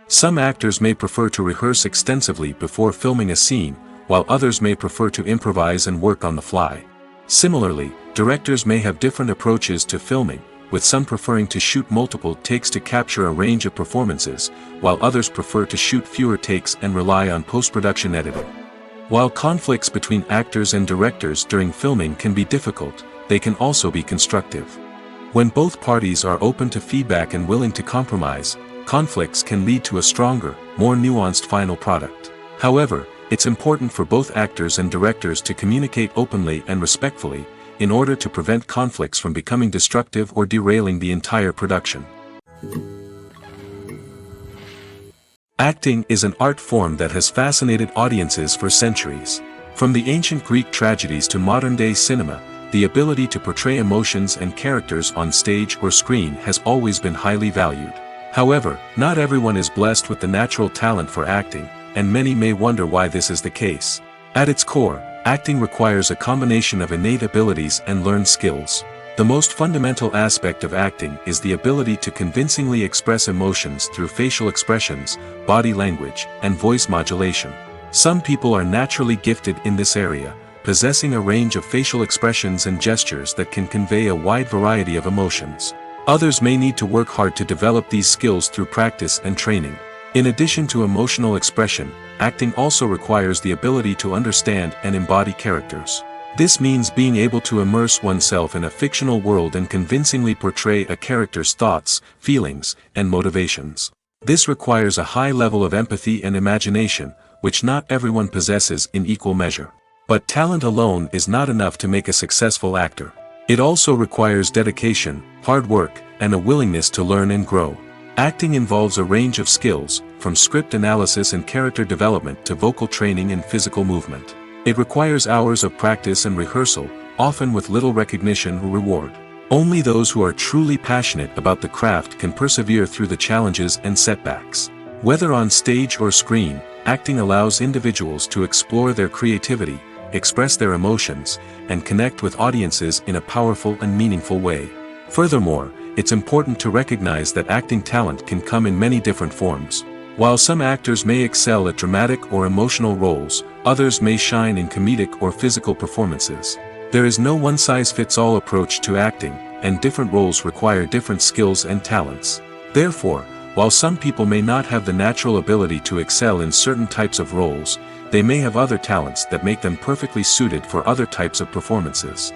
Some actors may prefer to rehearse extensively before filming a scene, while others may prefer to improvise and work on the fly. Similarly, directors may have different approaches to filming, with some preferring to shoot multiple takes to capture a range of performances, while others prefer to shoot fewer takes and rely on post-production editing. While conflicts between actors and directors during filming can be difficult, they can also be constructive. When both parties are open to feedback and willing to compromise, conflicts can lead to a stronger, more nuanced final product. However, it's important for both actors and directors to communicate openly and respectfully, in order to prevent conflicts from becoming destructive or derailing the entire production. Acting is an art form that has fascinated audiences for centuries. From the ancient Greek tragedies to modern-day cinema, the ability to portray emotions and characters on stage or screen has always been highly valued. However, not everyone is blessed with the natural talent for acting, and many may wonder why this is the case. At its core, acting requires a combination of innate abilities and learned skills. The most fundamental aspect of acting is the ability to convincingly express emotions through facial expressions, body language, and voice modulation. Some people are naturally gifted in this area, possessing a range of facial expressions and gestures that can convey a wide variety of emotions. Others may need to work hard to develop these skills through practice and training. In addition to emotional expression, acting also requires the ability to understand and embody characters. This means being able to immerse oneself in a fictional world and convincingly portray a character's thoughts, feelings, and motivations. This requires a high level of empathy and imagination, which not everyone possesses in equal measure. But talent alone is not enough to make a successful actor. It also requires dedication, hard work, and a willingness to learn and grow. Acting involves a range of skills, from script analysis and character development to vocal training and physical movement. It requires hours of practice and rehearsal, often with little recognition or reward. Only those who are truly passionate about the craft can persevere through the challenges and setbacks. Whether on stage or screen, acting allows individuals to explore their creativity, express their emotions, and connect with audiences in a powerful and meaningful way. Furthermore, it's important to recognize that acting talent can come in many different forms. While some actors may excel at dramatic or emotional roles, others may shine in comedic or physical performances. There is no one-size-fits-all approach to acting, and different roles require different skills and talents. Therefore, while some people may not have the natural ability to excel in certain types of roles, they may have other talents that make them perfectly suited for other types of performances.